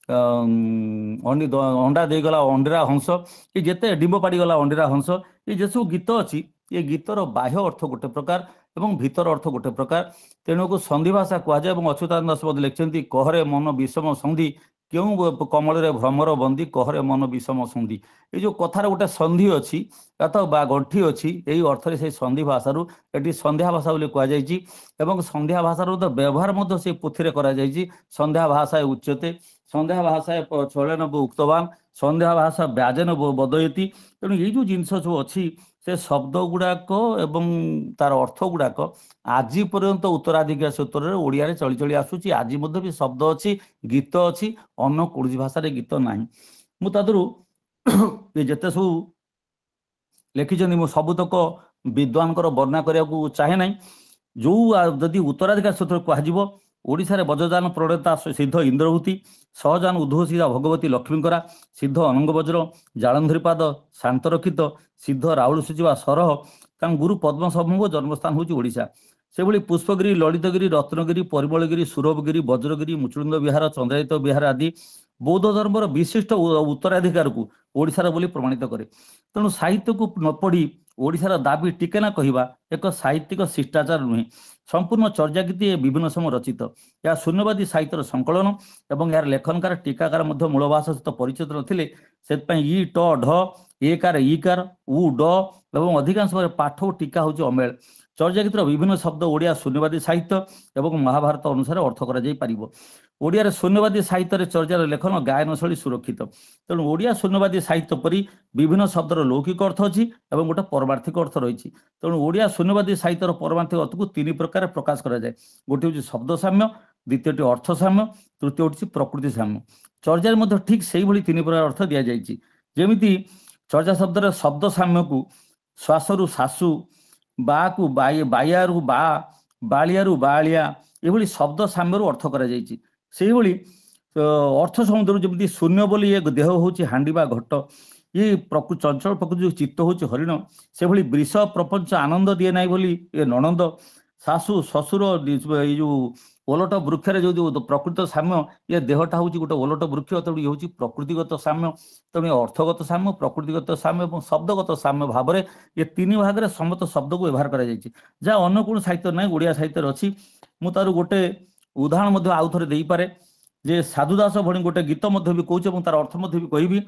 अंडा देगला अंडेरा हंस ये जिते डिंब पाड़गला अंडेरा हंस ये जे सब गीत अच्छी ये गीतर बाह्य अर्थ गोटे प्रकार एवं भीतर अर्थ गोटे प्रकार तेणु को संधि भाषा कहुए अच्युतानंद दास लिखिं कहरे मन विषम संधि क्यों कमल भ्रमर बंदी कहरे मन विषम संधि ये जो कथार गोटे संधि अच्छी अथवा गंठी अच्छी यही अर्थ से संधि भाषा ये संध्या भाषा बोली कहुई संध्या भाषार तो व्यवहार से पोथी करा संध्या भाषा उच्यते संध्या भाषा छलन उक्तवान संध्या भाषा व्याजन बदयती तेणु ये जो जिनस सब अच्छी से शब्द गुड़ाक एवं तार अर्थ गुड़ाक आज पर्यंत उत्तराधिकार सूत्र ओडिया चली चली आसूची आज भी शब्द अच्छी गीत अच्छी अन्न कौन भाषा गीत ना मुझे ये जिते सब लिखिं मु सबुतक विद्वान वर्णना करने को चाहे ना जो जदि उत्तराधिकार सूत्र कह ओडिशारे बज्रजान प्रणेता सिद्ध इंद्रभूति सहजान उद्धवसीता भगवती लक्ष्मीकरा सिद्ध अनंग वज्र जालंधरीपाद शांतरक्षित सिद्ध राहुल सुचिवा सरह गुरु पद्म समूह जन्मस्थान हूँ ओडिशा से भली पुष्पगिरी ललितगिरी रत्नगिरी परिमलगिरी सुरभगिरी वज्रगिरी मुचुंद विहार चंद्रायित विहार आदि बौद्ध धर्मर विशिष्ट उत्तराधिकार को ओडिशार बोली प्रमाणित करे तेणु साहित्य को न पढ़ी ओडिशार दाबी टिके ना कहवा एक साहित्यिक शिष्टाचार नुहे संपूर्ण चर्यागीति विभिन्न समय रचित यह शून्यवादी साहित्यर संकलन एवं यार लेखनकार टीकाकार मूल भाषा सहित परिचित नथिले इ ट ढ एकार इकार उ ड एवं अधिकांश पाठ और टीका हूँ अमेल चर्यागीतर विभिन्न शब्द ओडिया शून्यवादी साहित्य एवं महाभारत अनुसार अर्थ कर ओडिया शून्यवादी साहित्य चर्चार लेखन गायन शैली सुरक्षित तेणु ओडिया शून्यवादी साहित्य परी विभिन्न शब्दर लौकिक अर्थ अच्छी और गोटे परमार्थिक अर्थ रही तेणु ओडिया शून्यवादी साहित्यर परमार्थिक अर्थ को तीन प्रकार प्रकाश करा जाए गोटे हूँ शब्द साम्य द्वितीयटी अर्थ साम्य तृतीय हूँ प्रकृति साम्य चर्चार ठीक से ही तीन प्रकार अर्थ दि जाएगी जमी चर्चा शब्द शब्द साम्य को श्वासरु शाशु बा को बायारू बा बालियारू बालिया ये शब्द साम्य अर्थ करा जाएगी से भली अर्थ समुद्र जमी शून्य बोली ये देह हूँ हांडी बा घट ये चंचल प्रकृति चित्त हूँ हरिण से भली वृष प्रपंच आनंद दिए ना बोली ये ननंद शाशु शशुर ये जो ओलट वृक्षर जो प्रकृत साम्य ये देहटा हूँ गोटे ओलट वृक्ष तेणु ये हूँ प्रकृतिगत साम्य तेणु अर्थगत साम्य प्रकृतिगत साम्य और शब्दगत साम्य भाव में ये तीन भाग में समस्त शब्द को व्यवहार कर जहाँ अन्न कौन साहित्य ना ओडिया साहित्य अच्छी मुझे गोटे उदाहरण आउ थे दे पारे जे साधुदास भणी गोटे गीत भी कहूँ तार अर्थ भी कहबी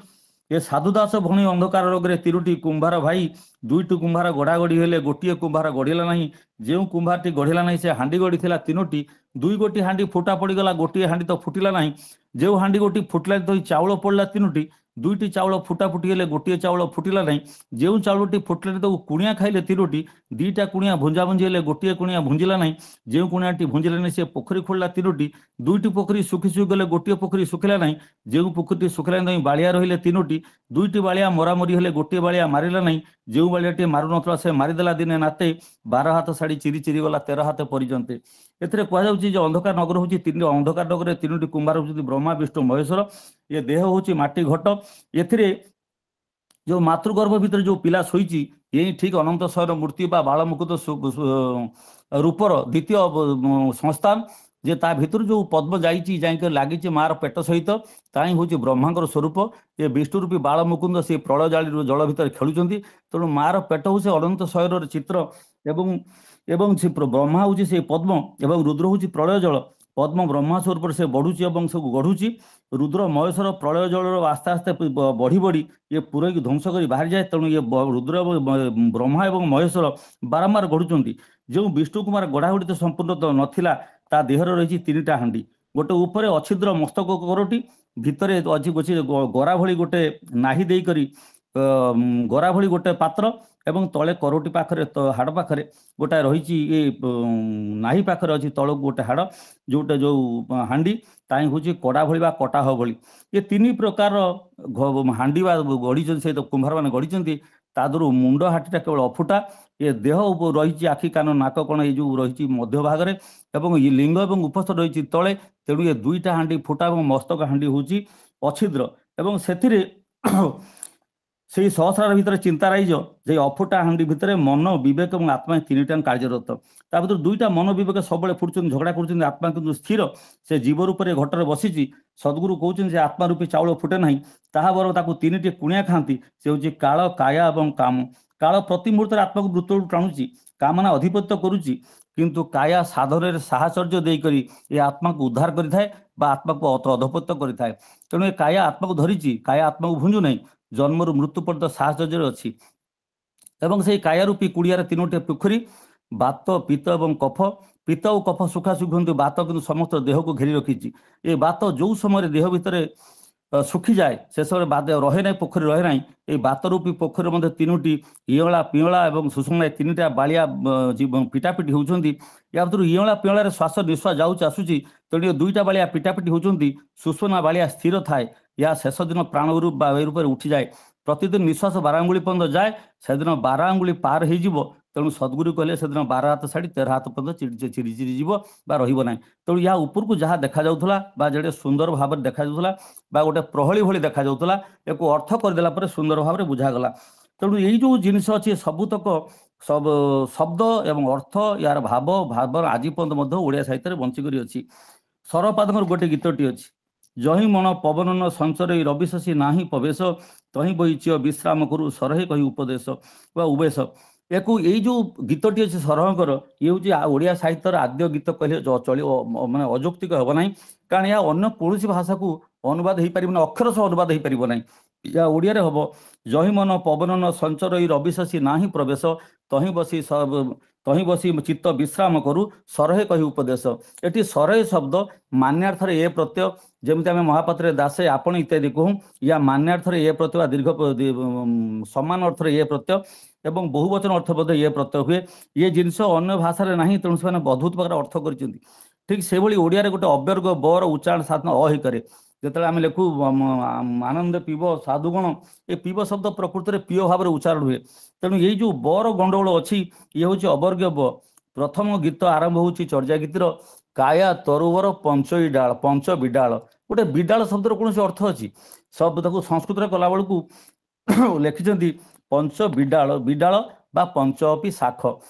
ये साधुदास भणी अंधकार रोगे तीनोटी कुंभार भाई दुईटी कुंभार गढ़ा गढ़ी हेले गोटे कुंभार गढ़िला नहीं जो कुंभारटी गढ़िला नहीं से हांडी गढ़ी थिला तीनोटी दुई गोटी हांडी फुटा पड़गला गोटे हांडी तो फुटिला नहीं जो हांडी गोटी फुटला तो चाउल पड़ला तीनोटी दुईटी चाउल फुटा फुटी हेले गोटे चाउल फुटिला नहीं जो चाउलटी फुटले तो कुणिया खाइले तीनोटी दीटा कुणिया भुंजा भुंजी हेले गोटे कुणिया भुंजिला नहीं जो कुणियाटी भुंजिला नहीं से पोखरी खोलला तीनोटी दुईटी पोखरी सुखी सुखी गले गोटे पोखरी सुखिला नहीं जो पोखरी सुखिला नहीं बालिया रहिले तीनोटी दुईटी बालिया मरामरी हेले गोटे बालिया मारिला नहीं जो बालियाटी मारू नथला से मारिदेला दिने नाते 12 हाथ शाढ़ी चिरी चिरी गला 13 हाथ पर्यंते एथिरे कहुच्छी जो अंधकार नगर हूँ तीन अंधकार नगर तीनोटी कुंभार हूँ ब्रह्मा विष्णु महेश्वर ये देह हूँ माटी घट एथिरे जो मातृगर्भ भितर जो पिला शोची यही ठीक अनंत शयन मूर्ति बा बाल मुकुट रूपर द्वितीय संस्थान जे ता भितर जो पद्म जाकर लगी मार पेट सहित ताई हूँ ब्रह्मांकर स्वरूप ये विष्णु रूपी बाल मुकुंद से प्रलय जाली जल भितर खेलुंट तेणु मार पेट हूँ से अनंत शयर चित्र एवं से ब्रह्मा हूँ से पद्म एवं रुद्र हूँ प्रलय जल पद्म ब्रह्मा स्वरूप से बढ़ुची और सब गढ़ुची रुद्र महेश्वर प्रलय जल आस्ते आस्ते बढ़ी बढ़ी ये पूरा ध्वंस कर बाहरी जाए तेणु ये रुद्र ब्रह्मा और महेश्वर बारंबार गढ़ुंट जो विष्णु कुमार गढ़ागढ़ी तो संपूर्ण तो नाला ता देहर रही तीनटा हांडी गोटे ऊपर अच्छिद्र मस्तक करोटी भितर अच्छी गोची गरा भली गोटे नाही देकरी गरा भली गोटे पात्र एवं तले करोटी पाखरे हाड़ पाखरे गोटा रही ये नाही पाखरे अच्छी तलक गोटे हाड़ जोटे जो हांडी ताई हूँ कड़ा भली बा कटाह भली ये तीन प्रकार हांडी बा गढ़ी से कुंभार मैंने गढ़ी तादू मुंड हाटीटा केवल अफुटा ये देह रही आखि कान नाक कण ये जो रही मध्य भाग में ये लिंग और उपस्थ रही तले तेणु ये दुईटा हांडी फुटा और मस्तक हांडी हूँ अच्छिद्र एवं সেই সহস্রার ভিতরে চিন্তা রাইজ যে অফুটা হাଣ୍ଡି ভিতরে মନ ବିବେକ ଏବଂ ଆତ୍ମା ତିନିଟା କାର୍ଯ୍ୟରତ ତା ଭିତରୁ ଦୁଇଟା ମନ ବିବେକ ସବୁବେଳେ ଫୁଟୁଛନ୍ତି ଝଗଡ଼ା କରୁଛନ୍ତି ଆତ୍ମା କିନ୍ତୁ ସ୍ଥିର ସେ ଜୀବ ରୂପରେ ଘଟରେ ବସିଛି ସଦ୍ଗୁରୁ କହୁଛନ୍ତି ଯେ ଆତ୍ମା ରୂପୀ ଚାଉଳ ଫୁଟେ ନାହିଁ ତାହା ବରଂ ତାକୁ ତିନିଟି କୁଣିଆ ଖାଆନ୍ତି ସେ ହେଉଛି କାଳ କାୟା ଏବଂ କାମ କାଳ ପ୍ରତି ମୁହୂର୍ତ୍ତରେ ଆତ୍ମାକୁ ମୃତ୍ୟୁ ଟାଣୁଛି କାମନା ଅଧିପତ୍ୟ କରୁଛି କିନ୍ତୁ କାୟା ସାଧନରେ ସାହଚର୍ଯ୍ୟ ଦେଇକରି ଏ ଆତ୍ମାକୁ ଉଦ୍ଧାର କରିଥାଏ ବା ଆତ୍ମାକୁ ଅଧପତ୍ୟ କରିଥାଏ ତେଣୁ ଏ କାୟା ଆତ୍ମାକୁ ଧରିଛି କାୟା ଆତ୍ମାକୁ ଭୁଞ୍ଜୁ ନାହିଁ ଜନ୍ମରୁ ମୃତ୍ୟୁ ପର୍ଯ୍ୟନ୍ତ ସାହଚର୍ଯ୍ୟରେ ଅଛି ଏବଂ ସେଇ କାୟା ରୂପୀ କୁଡ଼ିଆରେ ତିନୋଟି ପୋଖରୀ ବାତ ପିତ୍ତ ଏବଂ କଫ ପିତ୍ତ ଓ କଫ ସୁଖାସୁଖି ହୁଅନ୍ତି ବାତ କିନ୍ତୁ ସମସ୍ତ ଦେହକୁ ଘେରି ରଖିଛି ଏ ବାତ ଯେଉଁ ସମୟରେ ଦେହ ଭିତରେ ଶୁଖିଯାଏ ସେ ସମୟରେ ରହେ ନାହିଁ ପୋଖରୀ ରହେ ନାହିଁ এই ବାତ ରୂପୀ ପୋଖରୀର ମଧ୍ୟ ତିନୋଟି ଇଅଁଳା ପିଅଁଳା ଏବଂ ସୁଷୁମ୍ନା ତିନିଟା ବାଳିଆ ପିଟାପିଟି ହେଉଛନ୍ତି ୟା ଭିତରୁ ଇଅଁଳା ପିଅଁଳାରେ ଶ୍ୱାସ ନିଶ୍ୱାସ ଯାଉଛି ଆସୁଛି ତେଣୁ ଦୁଇଟା ବାଳିଆ ପିଟାପିଟି ହେଉଛନ୍ତି ସୁଷୁମ୍ନା ବାଳିଆ ସ୍ଥିର ଥାଏ ୟା ଶେଷ ଦିନ ପ୍ରାଣ ରୂପରେ ଉଠିଯାଏ ପ୍ରତିଦିନ ନିଶ୍ୱାସ 12 ଆଙ୍ଗୁଳି ପର୍ଯ୍ୟନ୍ତ ଯାଏ ସେଦିନ 12 ଆଙ୍ଗୁଳି ପାର ହେଇଯିବ ତେଣୁ ସଦ୍ଗୁରୁ କହିଲେ ସେଦିନ 12 ହାତ ଛାଡ଼ି 13 ହାତ ପର୍ଯ୍ୟନ୍ତ ଚିରି ଯିବ ବା ରହିବ ନାହିଁ ତେଣୁ ୟା ଉପରକୁ ଯାହା ଦେଖାଯାଉଥିଲା ବା ଯେଡ଼େ ସୁନ୍ଦର ଭାବରେ ଦେଖାଯାଉଥିଲା ବା ଗୋଟେ ପ୍ରହଳୀ ଭଳି ଦେଖାଯାଉଥିଲା ୟାକୁ ଅର୍ଥ କରିଦେଲା ପରେ ସୁନ୍ଦର ଭାବରେ ବୁଝାଗଲା ତେଣୁ ଏଇ ଯେଉଁ ଜିନିଷ ଅଛି ସବୁତକ ଶବ୍ଦ ଏବଂ ଅର୍ଥ ୟାର ଭାବର ଆଜି ପର୍ଯ୍ୟନ୍ତ ମଧ୍ୟ ଓଡ଼ିଆ ସାହିତ୍ୟରେ ବଞ୍ଚିକରି ଅଛି ସରପାଦଙ୍କର ଗୋଟେ ଗୀତଟି ଅଛି ଜହିଁ ମନ ପବନନ ସଞ୍ଚରେ ରବିଶଶୀ ନାହିଁ ପ୍ରବେଶ ତହିଁ ବହିଚିଅ ବିଶ୍ରାମ କରୁ ସରହେ କହି ଉପଦେଶ ବା ଉବେଶ ୟାକୁ ଏଇ ଯେଉଁ ଗୀତଟି ଅଛି ସରହଙ୍କର ଇଏ ହେଉଛି ଓଡ଼ିଆ ସାହିତ୍ୟର ଆଦ୍ୟ ଗୀତ କହିଲେ ଚଳିବ ମାନେ ଅଯୌକ୍ତିକ ହେବ ନାହିଁ କାରଣ ଏହା ଅନ୍ୟ କୌଣସି ଭାଷାକୁ ଅନୁବାଦ ହେଇପାରିବ ନାହିଁ ଅକ୍ଷର ସହ ଅନୁବାଦ ହେଇପାରିବ ନାହିଁ ଏହା ଓଡ଼ିଆରେ ହେବ ଜହିଁ ମନ ପବନନ ସଞ୍ଚର ରବିଶଶୀ ନାହିଁ ପ୍ରବେଶ ତହିଁ ବସି ଚିତ୍ତ ବିଶ୍ରାମ କରୁ ସରହେ କହି ଉପଦେଶ ଏଠି ସରହେ ଶବ୍ଦ ମାନ୍ୟାର୍ଥରେ ଏ ପ୍ରତ୍ୟୟ ଯେମିତି ଆମେ ମହାପାତ୍ରରେ ଦାସେ ଆପଣ ଇତ୍ୟାଦି କହୁ ୟା ମାନ୍ୟାର୍ଥରେ ଏ ପ୍ରତ୍ୟୟ ବା ଦୀର୍ଘ ସମାନ ଅର୍ଥରେ ଏ ପ୍ରତ୍ୟୟ ଏବଂ ବହୁବଚନ ଅର୍ଥ ମଧ୍ୟ ଏ ପ୍ରତ୍ୟୟ ହୁଏ ଏ ଜିନିଷ ଅନ୍ୟ ଭାଷାରେ ନାହିଁ ତେଣୁ ସେମାନେ ଅଦ୍ଭୁତ ପ୍ରକାର ଅର୍ଥ କରିଛନ୍ତି ଠିକ୍ ସେଭଳି ଓଡ଼ିଆରେ ଗୋଟେ ଅବ୍ୟର୍ଗ ବର ଉଚ୍ଚାରଣ ସାଧନ ଅହିକରେ ଯେତେବେଳେ ଆମେ ଲେଖୁ ଆନନ୍ଦ ପିବ ସାଧୁଗଣ ଏ ପିବ ଶବ୍ଦ ପ୍ରକୃତରେ ପିଅ ଭାବରେ ଉଚ୍ଚାରଣ ହୁଏ ତେଣୁ ଏଇ ଯେଉଁ ବର ଗଣ୍ଡଗୋଳ ଅଛି ଇଏ ହେଉଛି ଅବର୍ଗ୍ୟ ବ ପ୍ରଥମ ଗୀତ ଆରମ୍ଭ ହେଉଛି ଚର୍ଯ୍ୟା ଗୀତିର କାୟା ତରୁବର ପଞ୍ଚଇ ଡାଳ ପଞ୍ଚ ବିଡାଳ ଗୋଟେ ବିଡାଳ ଶବ୍ଦର କୌଣସି ଅର୍ଥ ଅଛି ସବୁ ତାକୁ ସଂସ୍କୃତରେ କଲାବେଳକୁ ଲେଖିଛନ୍ତି ପଞ୍ଚ ବିଡାଳ ବା ପଞ୍ଚ ଅପି ଶାଖ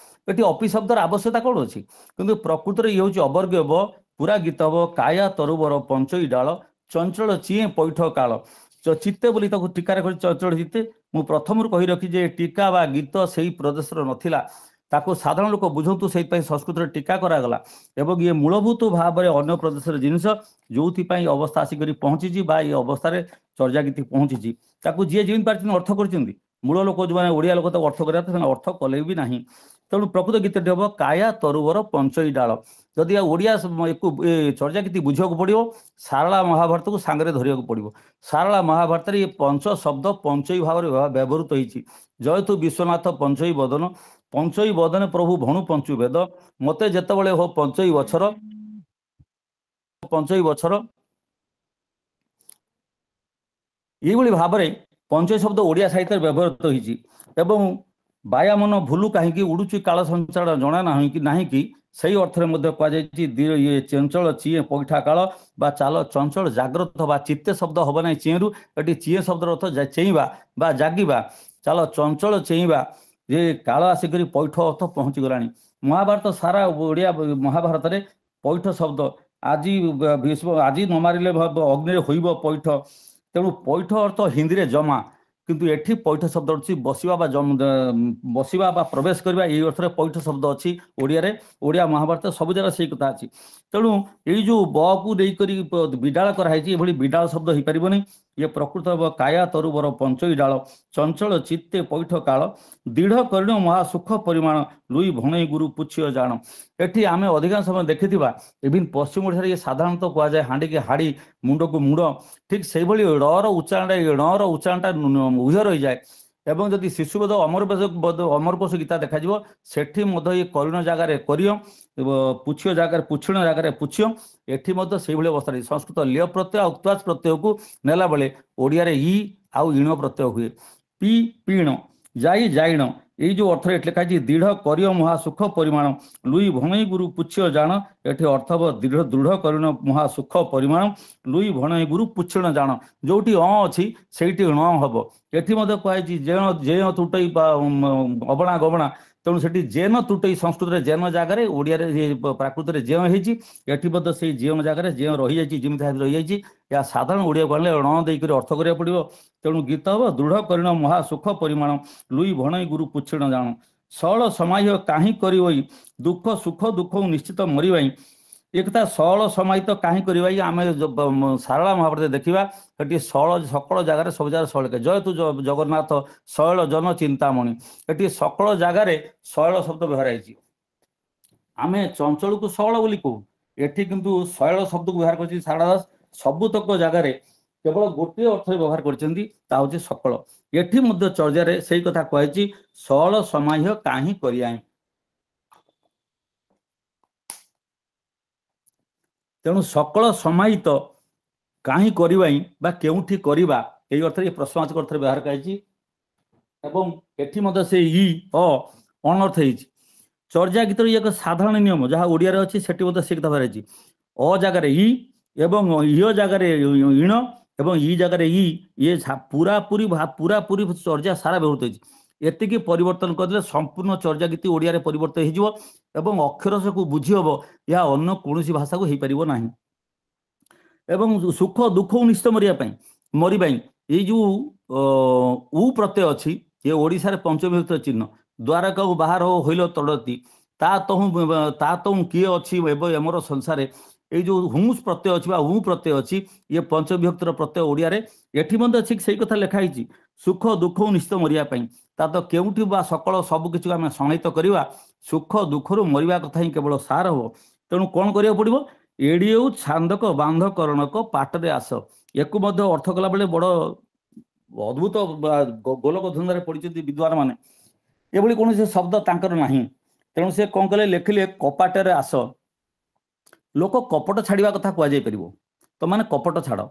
ଏଠି ଅପି ଶବ୍ଦର ଆବଶ୍ୟକତା କ'ଣ ଅଛି କିନ୍ତୁ ପ୍ରକୃତରେ ଇଏ ହେଉଛି ଅବର୍ଗ୍ୟ ବ ପୁରା ଗୀତ ହବ କାୟା ତରୁବର ପଞ୍ଚଇ ଡାଳ ଚଞ୍ଚଳ ଚିଏଁ ପୈଠ କାଳ ଚିତ୍ତେ ବୋଲି ତାକୁ ଟୀକାରେ କରି ଚଞ୍ଚଳ ଚିତ୍ତେ ମୁଁ ପ୍ରଥମରୁ କହି ରଖି ଯେ ଟୀକା ବା ଗୀତ ସେଇ ପ୍ରଦେଶର ନଥିଲା ତାକୁ ସାଧାରଣ ଲୋକ ବୁଝନ୍ତୁ ସେଇଥିପାଇଁ ସଂସ୍କୃତରେ ଟୀକା କରାଗଲା ଏବଂ ଇଏ ମୂଳଭୂତ ଭାବରେ ଅନ୍ୟ ପ୍ରଦେଶର ଜିନିଷ ଯେଉଁଥିପାଇଁ ଅବସ୍ଥା ଆସିକରି ପହଞ୍ଚିଛି ବା ଏ ଅବସ୍ଥାରେ ଚର୍ଯ୍ୟା ଗୀତି ପହଞ୍ଚିଛି ତାକୁ ଯିଏ ଯେମିତି ପାରିଛନ୍ତି ଅର୍ଥ କରିଛନ୍ତି ମୂଳ ଲୋକ ଯେଉଁମାନେ ଓଡ଼ିଆ ଲୋକ ତାକୁ ଅର୍ଥ କରିବା ସେମାନେ ଅର୍ଥ କଲେ ବି ନାହିଁ ତେଣୁ ପ୍ରକୃତ ଗୀତଟି ହେବ କାୟା ତରୁବର ପଞ୍ଚଇ ଡାଳ ଯଦି ଓଡ଼ିଆ ଚର୍ଯ୍ୟା ଗୀତି ବୁଝିବାକୁ ପଡ଼ିବ ସାରଳା ମହାଭାରତକୁ ସାଙ୍ଗରେ ଧରିବାକୁ ପଡ଼ିବ ସାରଳା ମହାଭାରତରେ ଏ ପଞ୍ଚ ଶବ୍ଦ ପଞ୍ଚଇ ଭାବରେ ବ୍ୟବହୃତ ହେଇଛି ଜୟତୁ ବିଶ୍ୱନାଥ ପଞ୍ଚଇ ବଦନେ ପ୍ରଭୁ ଭଣୁ ପଞ୍ଚୁ ବେଦ ମୋତେ ଯେତେବେଳେ ହୋ ପଞ୍ଚଇ ବଛର ଏଇଭଳି ଭାବରେ ପଞ୍ଚଇ ଶବ୍ଦ ଓଡ଼ିଆ ସାହିତ୍ୟରେ ବ୍ୟବହୃତ ହୋଇଛି ଏବଂ ବାୟାମନ ଭୁଲୁ କାହିଁକି ଉଡ଼ୁଛି କାଳ ସଞ୍ଚାଳ ଜଣା ନାହିଁ କି ସେଇ ଅର୍ଥରେ ମଧ୍ୟ କୁହାଯାଇଛି ଇଏ ଚଞ୍ଚଳ ଚିଏଁ ପୈଠା କାଳ ବା ଚାଲ ଚଞ୍ଚଳ ଜାଗ୍ରତ ବା ଚିତ୍ତେ ଶବ୍ଦ ହେବ ନାହିଁ ଚିଏଁରୁ ଏଠି ଚିଏଁ ଶବ୍ଦର ଅର୍ଥ ଚେଇଁବା ବା ଜାଗିବା ଚାଲ ଚଞ୍ଚଳ ଚେଇଁବା ଯେ କାଳ ଆସିକରି ପୈଠ ଅର୍ଥ ପହଞ୍ଚିଗଲାଣି ମହାଭାରତ ସାରା ଓଡ଼ିଆ ମହାଭାରତରେ ପୈଠ ଶବ୍ଦ ଆଜି ନ ମାରିଲେ ଅଗ୍ନିରେ ହୋଇବ ପୈଠ ତେଣୁ ପୈଠ ଅର୍ଥ ହିନ୍ଦୀରେ ଜମା କିନ୍ତୁ ଏଠି ପୈଠ ଶବ୍ଦ ଅଛି ବସିବା ବା ପ୍ରବେଶ କରିବା ଏଇ ଅର୍ଥରେ ପୈଠ ଶବ୍ଦ ଅଛି ଓଡ଼ିଆରେ ଓଡ଼ିଆ ମହାଭାରତ ସବୁ ଜାଗାରେ ସେଇ କଥା ଅଛି ତେଣୁ ଏଇ ଯେଉଁ ବକୁ ନେଇକରି ବିଡାଳ କରାହେଇଛି ଏଭଳି ବିଡାଳ ଶବ୍ଦ ହେଇପାରିବନି ଇଏ ପ୍ରକୃତ ହେବ କାୟା ତରୁବର ପଞ୍ଚଇ ଡାଳ ଚଞ୍ଚଳ ଚିତ୍ତେ ପୈଠ କାଳ ଦୃଢ଼ କରିଣ ମହା ସୁଖ ପରିମାଣ ଲୁଇ ଭଣେଇ ଗୁରୁ ପୁଚ୍ଛିଅ ଜାଣ ଏଠି ଆମେ ଅଧିକାଂଶ ସମୟ ଦେଖିଥିବା ଇଭିନ୍ ପଶ୍ଚିମ ଓଡ଼ିଶାରେ ଇଏ ସାଧାରଣତଃ କୁହାଯାଏ ହାଣ୍ଡିକି ହାଡ଼ି ମୁଣ୍ଡକୁ ମୁଣ୍ଡ ଠିକ୍ ସେଇଭଳି ର ଉଚ୍ଚାରଣଟା ଉଭୟ ରହିଯାଏ ଏବଂ ଯଦି ଶିଶୁବୋଧ ଅମରକୋଷ ଗୀତା ଦେଖାଯିବ ସେଠି ମଧ୍ୟ ଏ କରିଣ ଜାଗାରେ କରିୟ ପୁଚ୍ଛିଅ ଜାଗାରେ ପୁଚ୍ଛିଣ ଜାଗାରେ ପୁଚ୍ଛିଅ ଏଠି ମଧ୍ୟ ସେଇଭଳି ଅବସ୍ଥା ରହିଛି ସଂସ୍କୃତ ଲିୟ ପ୍ରତ୍ୟୟ ଆଉ ଉତ୍ୱାଜ ପ୍ରତ୍ୟୟକୁ ନେଲା ବେଳେ ଓଡ଼ିଆରେ ଇ ଆଉ ଇଣ ପ୍ରତ୍ୟୟ ହୁଏ ପିଣ ଯାଇଣ ଏଇ ଯେଉଁ ଅର୍ଥରେ ଏଠି ଲେଖା ହେଇଛି ଦୃଢ଼ କରିୟ ମହା ସୁଖ ପରିମାଣ ଲୁଇ ଭଣେଇ ଗୁରୁ ପୁଚ୍ଛିଅ ଜାଣ ଏଠି ଅର୍ଥ ହେବ ଦୃଢ଼ କରିଣ ମହା ସୁଖ ପରିମାଣ ଲୁଇ ଭଣେଇ ଗୁରୁ ପୁଚ୍ଛିଣ ଜାଣ ଯେଉଁଠି ଅଛି ସେଇଠି ଣ ହେବ ଏଠି ମଧ୍ୟ କୁହାଯାଇଛି ଜେନ ତୁଟଇ ଅବଣା ଗବଣା। ତେଣୁ ସେଠି ଜେନ ତୁଟଇ ସଂସ୍କୃତରେ ଜେନ ଜାଗାରେ ଓଡ଼ିଆରେ ପ୍ରାକୃତରେ ଜେନ ହେଇଛି। ଏଠି ମଧ୍ୟ ସେଇ ଜେନ ଜାଗାରେ ଜେନ ରହିଯାଇଛି, ଯେମିତି ରହିଯାଇଛି। ଏହା ସାଧାରଣ ଓଡ଼ିଆକୁ ଆଣିଲେ ଣ ଦେଇକରି ଅର୍ଥ କରିବାକୁ ପଡ଼ିବ। ତେଣୁ ଗୀତ ହବ ଦୃଢ଼ କରିଣ ମହା ସୁଖ ପରିମାଣ ଲୁଇ ଭଣଇ ଗୁରୁ ପୁଛିଣ ଜାଣ ସଳ ସମାହ୍ୟ କାହିଁ କରିବଇ ଦୁଃଖ ସୁଖ ଦୁଃଖ ନିଶ୍ଚିତ ମରିବାଇ। ଏ କଥା ସଳ ସମାହିତ କାହିଁ କରିବା ଆମେ ସାରଳା ମହାଭାରତରେ ଦେଖିବା। ସେଠି ସଳ ସକଳ ଜାଗାରେ ସବୁ ଜାଗାରେ ସଳ ଜୟ ତୁ ଜଗନ୍ନାଥ ଶୈଳ ଜନ ଚିନ୍ତାମଣି। ଏଠି ସକଳ ଜାଗାରେ ଶୈଳ ଶବ୍ଦ ବ୍ୟବହାର ହେଇଛି। ଆମେ ଚଞ୍ଚଳକୁ ଶୈଳ ବୋଲି କହୁ, ଏଠି କିନ୍ତୁ ଶୈଳ ଶବ୍ଦକୁ ବ୍ୟବହାର କରିଛି ସାରଳା ଦାସ। ସବୁତକ ଜାଗାରେ କେବଳ ଗୋଟିଏ ଅର୍ଥରେ ବ୍ୟବହାର କରିଛନ୍ତି, ତା ହଉଛି ସକଳ। ଏଠି ମଧ୍ୟ ଚର୍ଯାରେ ସେଇ କଥା କୁହାଯାଇଛି ସଳ ସମାହ୍ୟ କାହିଁ କରିଆଇଁ। ତେଣୁ ସକଳ ସମାହିତ କାହିଁ କରିବାଇଁ ବା କେଉଁଠି କରିବା ଏଇ ଅର୍ଥରେ ପ୍ରଶ୍ନବାଚକ ଅର୍ଥରେ ବ୍ୟବହାର କରାଯାଇଛି। ଏବଂ ଏଠି ମଧ୍ୟ ସେ ଇ ଅନର୍ଥ ହେଇଛି। ଚର୍ଯା ଗୀତର ଏକ ସାଧାରଣ ନିୟମ ଯାହା ଓଡ଼ିଆରେ ଅଛି ସେଠି ମଧ୍ୟ ସେ କଥା ବାହାରିଛି। ଅ ଜାଗାରେ ଇ ଏବଂ ଇୟ ଜାଗାରେ ଇଣ ଏବଂ ଇ ଜାଗାରେ ଇଏ ପୁରାପୁରି ଚର୍ଯା ସାରା ବ୍ୟବହୃତ ହେଇଛି। ଏତିକି ପରିବର୍ତ୍ତନ କରିଦେଲେ ସମ୍ପୂର୍ଣ୍ଣ ଚର୍ଯା ଗୀତି ଓଡ଼ିଆରେ ପରିବର୍ତ୍ତନ ହେଇଯିବ ଏବଂ ଅକ୍ଷରଶକୁ ବୁଝି ହବ, ଏହା ଅନ୍ୟ କୌଣସି ଭାଷାକୁ ହେଇପାରିବ ନାହିଁ। ଏବଂ ସୁଖ ଦୁଃଖକୁ ନିଶ୍ଚିତ ମରିବା ଏଇ ଯୋଉ ଉ ପ୍ରତ୍ୟୟ ଅଛି ଏ ଓଡ଼ିଶାରେ ପଞ୍ଚବିଭକ୍ତ ଚିହ୍ନ। ଦ୍ୱାରକା ବାହାର ହୋଇଲ ତଡ଼ତି ତା ତହୁଁ କିଏ ଅଛି ଏବେ ଆମର ସଂସାରେ। ଏଇ ଯୋଉ ହୁଁସ ପ୍ରତ୍ୟୟ ଅଛି ବା ପ୍ରତ୍ୟୟ ଅଛି ଇଏ ପଞ୍ଚବିଭକ୍ତର ପ୍ରତ୍ୟୟ ଓଡ଼ିଆରେ। ଏଠି ମଧ୍ୟ ଠିକ ସେଇ କଥା ଲେଖା ହେଇଛି ସୁଖ ଦୁଃଖକୁ ନିଶ୍ଚିତ ମରିବା ପାଇଁ। ତା ତ କେଉଁଠି ବା ସକଳ ସବୁ କିଛି ଆମେ ସମାହିତ କରିବା, ସୁଖ ଦୁଃଖରୁ ମରିବା କଥା ହିଁ କେବଳ ସାର ହବ। ତେଣୁ କଣ କରିବାକୁ ପଡ଼ିବ, ଏଡ଼ିଉ ଛାନ୍ଦକ ବାନ୍ଧ କରଣକ ପାଟରେ ଆସ। ୟାକୁ ମଧ୍ୟ ଅର୍ଥ କଲାବେଳେ ବଡ଼ ଅଦ୍ଭୁତ ଗୋଲକ ଧନ୍ଦାରେ ପଡ଼ିଛନ୍ତି ବିଦ୍ୱାନ ମାନେ। ଏଭଳି କୌଣସି ଶବ୍ଦ ତାଙ୍କର ନାହିଁ। ତେଣୁ ସେ କଣ କଲେ ଲେଖିଲେ କପାଟରେ ଆସ। ଲୋକ କପଟ ଛାଡ଼ିବା କଥା କୁହାଯାଇ ପାରିବ, ତ ମାନେ କପଟ ଛାଡ଼,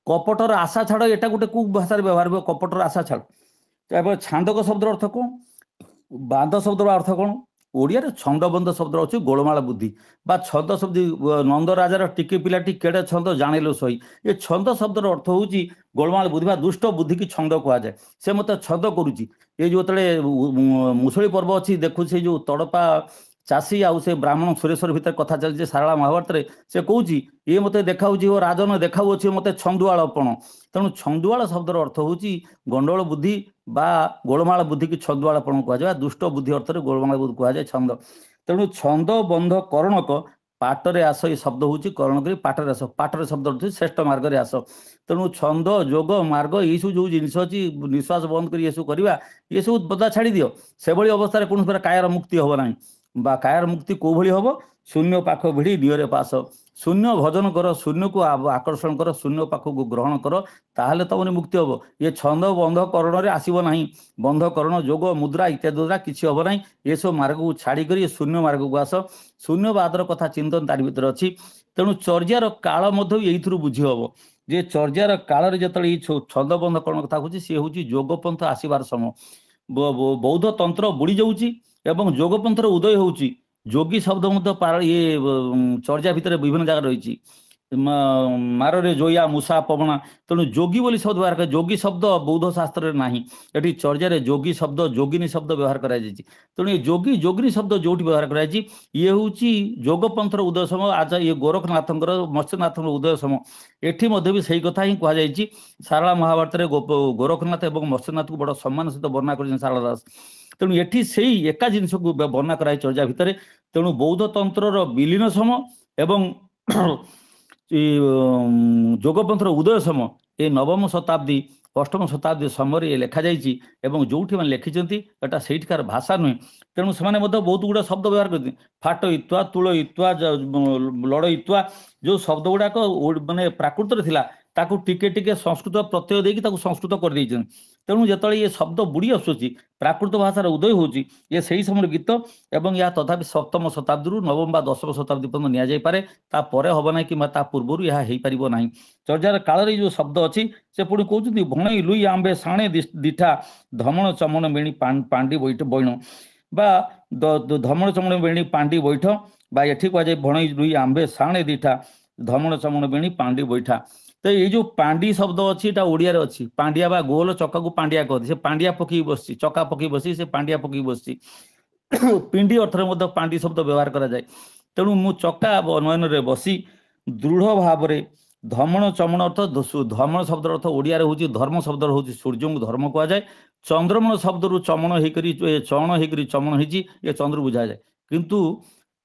କପଟର ଆଶା ଛାଡ଼, ଏଟା ଗୋଟେ କୋଉ ଭାଷାରେ ବ୍ୟବହାର ହେବ କପଟର ଆଶା ଛାଡ଼। ତାପରେ ଛାନ୍ଦକ ଶବ୍ଦର ଅର୍ଥ କଣ, ବାନ୍ଧ ଶବ୍ଦର ଅର୍ଥ କଣ? ଓଡ଼ିଆରେ ଛନ୍ଦବନ୍ଧ ଶବ୍ଦ ଅଛି ଗୋଳମାଳ ବୁଦ୍ଧି ବା ଛନ୍ଦ ଶବ୍ଦ। ନନ୍ଦ ରାଜାର ଟିକେ ପିଲାଟି କେଡ଼େ ଛନ୍ଦ ଜାଣିଲୁ ସହି। ଏ ଛନ୍ଦ ଶବ୍ଦର ଅର୍ଥ ହେଉଛି ଗୋଳମାଳ ବୁଦ୍ଧି ବା ଦୁଷ୍ଟ ବୁଦ୍ଧିକି ଛନ୍ଦ କୁହାଯାଏ। ସେ ମୋତେ ଛନ୍ଦ କରୁଛି। ଏ ଯୋଉ ଯେତେବେଳେ ମୁସଳି ପର୍ବ ଅଛି ଦେଖୁଛି ସେଇ ଯୋଉ ତଡ଼ପା ଚାଷୀ ଆଉ ସେ ବ୍ରାହ୍ମଣ ସୁରେଶ୍ୱର ଭିତରେ କଥା ଚାଲିଛି ସାରଳା ମହାଭାରତରେ। ସେ କହୁଛି ଇଏ ମୋତେ ଦେଖାଉଛି ଓ ରାଜନ ଦେଖାଉଅଛି ମୋତେ ଛନ୍ଦୁଆଳପଣ। ତେଣୁ ଛନ୍ଦୁଆଳ ଶବ୍ଦର ଅର୍ଥ ହେଉଛି ଗଣ୍ଡଗୋଳ ବୁଦ୍ଧି ବା ଗୋଳମାଳ ବୁଦ୍ଧିକି ଛନ୍ଦୁଆଳପଣ କୁହାଯାଏ। ଦୁଷ୍ଟ ବୁଦ୍ଧି ଅର୍ଥରେ ଗୋଳମାଳ ବୁଦ୍ଧି କୁହାଯାଏ ଛନ୍ଦ। ତେଣୁ ଛନ୍ଦ ବନ୍ଧ କରଣକ ପାଟରେ ଆସ ଏ ଶବ୍ଦ ହେଉଛି କରଣ କରି ପାଟରେ ଆସ। ପାଟରେ ଶବ୍ଦ ହେଉଛି ଶ୍ରେଷ୍ଠ ମାର୍ଗରେ ଆସ। ତେଣୁ ଛନ୍ଦ ଯୋଗ ମାର୍ଗ ଏଇସବୁ ଯୋଉ ଜିନିଷ ଅଛି ନିଶ୍ୱାସ ବନ୍ଦ କରି ଏସବୁ କରିବା, ଏସବୁ ବଦା ଛାଡ଼ି ଦିଅ। ସେଭଳି ଅବସ୍ଥାରେ କୌଣସି ପ୍ରକାର କାୟାର ମୁକ୍ତି ହବ ନାହିଁ। ବା କାୟାର ମୁକ୍ତି କୋଉ ଭଳି ହବ, ଶୂନ୍ୟ ପାଖ ଭିଡ଼ି ନିଅରେ ପାସ। ଶୂନ୍ୟ ଭଜନ କର, ଶୂନ୍ୟକୁ ଆକର୍ଷଣ କର, ଶୂନ୍ୟ ପାଖକୁ ଗ୍ରହଣ କର, ତାହେଲେ ତମର ମୁକ୍ତି ହବ। ଇଏ ଛନ୍ଦ ବନ୍ଧ କରଣରେ ଆସିବ ନାହିଁ। ବନ୍ଧ କରଣ ଯୋଗ ମୁଦ୍ରା ଇତ୍ୟାଦି ଦ୍ୱାରା କିଛି ହବ ନାହିଁ। ଏସବୁ ମାର୍ଗକୁ ଛାଡ଼ିକରି ଶୂନ୍ୟ ମାର୍ଗକୁ ଆସ। ଶୂନ୍ୟବାଦର କଥା ଚିନ୍ତନ ତାରି ଭିତରେ ଅଛି। ତେଣୁ ଚର୍ଯାର କାଳ ମଧ୍ୟ ଏଇଥିରୁ ବୁଝି ହବ ଯେ ଚର୍ଯାର କାଳରେ ଯେତେବେଳେ ଏଇ ଛନ୍ଦବନ୍ଧ କରଣ କଥା କହୁଛି ସିଏ ହେଉଛି ଯୋଗପନ୍ଥ ଆସିବାର ସମୟ। ବୌଦ୍ଧ ତନ୍ତ୍ର ବୁଡ଼ି ଯାଉଛି ଏବଂ ଯୋଗପନ୍ଥର ଉଦୟ ହେଉଛି। ଯୋଗୀ ଶବ୍ଦ ମଧ୍ୟ ଇଏ ଚର୍ଯା ଭିତରେ ବିଭିନ୍ନ ଜାଗାରେ ରହିଛି। ମାରରେ ଜୋୟା ମୂଷା ପବନା। ତେଣୁ ଯୋଗୀ ବୋଲି ଶବ୍ଦ ବ୍ୟବହାର କରାଯାଏ। ଯୋଗୀ ଶବ୍ଦ ବୌଦ୍ଧ ଶାସ୍ତ୍ରରେ ନାହିଁ। ଏଠି ଚର୍ଯାରେ ଯୋଗୀ ଶବ୍ଦ ଯୋଗିନୀ ଶବ୍ଦ ବ୍ୟବହାର କରାଯାଇଛି। ତେଣୁ ଏ ଯୋଗୀ ଯୋଗିନୀ ଶବ୍ଦ ଯୋଉଠି ବ୍ୟବହାର କରାଯାଇଛି ଇଏ ହେଉଛି ଯୋଗପନ୍ଥର ଉଦୟ ସମୟ। ଆଜ ଇଏ ଗୋରଖନାଥଙ୍କର ମତ୍ସ୍ୟନାଥଙ୍କର ଉଦୟ ସମୟ। ଏଠି ମଧ୍ୟ ବି ସେଇ କଥା ହିଁ କୁହାଯାଇଛି। ସାରଳା ମହାଭାରତରେ ଗୋରଖନାଥ ଏବଂ ମତ୍ସ୍ୟନାଥକୁ ବଡ଼ ସମ୍ମାନ ସହିତ ବର୍ଣ୍ଣନା କରିଛନ୍ତି ସାରଳା ଦାସ। ତେଣୁ ଏଠି ସେଇ ଏକା ଜିନିଷକୁ ବର୍ଣ୍ଣନା କରାଯାଇଛି ଚର୍ଯା ଭିତରେ। ତେଣୁ ବୌଦ୍ଧ ତନ୍ତ୍ରର ବିଲୀନ ସମୟ ଏବଂ ଯୋଗପନ୍ଥର ଉଦୟ ସମୟ ଏ ନବମ ଶତାବ୍ଦୀ ଅଷ୍ଟମ ଶତାବ୍ଦୀ ସମୟରେ ଏ ଲେଖାଯାଇଛି। ଏବଂ ଯୋଉଠି ମାନେ ଲେଖିଛନ୍ତି ଏଟା ସେଇଠିକାର ଭାଷା ନୁହେଁ। ତେଣୁ ସେମାନେ ମଧ୍ୟ ବହୁତ ଗୁଡ଼ା ଶବ୍ଦ ବ୍ୟବହାର କରିଛନ୍ତି। ଫାଟ ଇତ୍ୱା ତୁଳ ଇତ୍ୱା ଲଡ଼ ଇତ୍ୱା ଯୋଉ ଶବ୍ଦ ଗୁଡ଼ାକ ମାନେ ପ୍ରାକୃତରେ ଥିଲା ତାକୁ ଟିକେ ଟିକେ ସଂସ୍କୃତ ପ୍ରତ୍ୟୟ ଦେଇକି ତାକୁ ସଂସ୍କୃତ କରିଦେଇଛନ୍ତି। ତେଣୁ ଯେତେବେଳେ ଏ ଶବ୍ଦ ବୁଡ଼ି ଆସୁଛି ପ୍ରାକୃତ ଭାଷାର ଉଦୟ ହେଉଛି ଏ ସେହି ସମୟର ଗୀତ ଏବଂ ଏହା ତଥାପି ସପ୍ତମ ଶତାବ୍ଦୀରୁ ନବମ ବା ଦଶମ ଶତାବ୍ଦୀ ପର୍ଯ୍ୟନ୍ତ ନିଆଯାଇପାରେ। ତାପରେ ହବ ନାହିଁ କିମ୍ବା ତା ପୂର୍ବରୁ ଏହା ହେଇପାରିବ ନାହିଁ। ଚର୍ଯାର କାଳରେ ଯୋଉ ଶବ୍ଦ ଅଛି ସେ ପୁଣି କହୁଛନ୍ତି ଭଣେଇ ଲୁଇ ଆମ୍ବେ ଶାଣେ ଦିଠା ଧମଣ ଚମଣ ବେଣୀ ପାଣ୍ଡି ବୈଣ ବା ଧମଣ ଚମଣ ବେଣୀ ପାଣ୍ଡି ବୈଠ ବା ଏଠି କୁହାଯାଏ ଭଣେଇ ଲୁଇ ଆମ୍ବେ ଶାଣେ ଦିଠା ଧମଣ ଚମଣ ବେଣୀ ପାଣ୍ଡି ବୈଠା। तो ये जो पांडी शब्द अच्छी एटा ओडिया रे अच्छी पांडिया बा गोल चक्का को पांडिया कहते से पांडिया पकी बसची चक्का पकी बसी से पांडिया पकी बसची पिंडी अर्थरे मध्य पांडी शब्द व्यवहार करा जाए तेणु मु चक्का नयन रे बसी दृढ़ भाव रे धमण चमण अर्थ धमण शब्द अर्थ ओडिया रे होची धर्म शब्द होची सूर्य को धर्म कहा जाए चंद्रमण शब्द रु चमण हेकरी चण हेकरी चमण हेची ये चंद्र बुझा जाए किंतु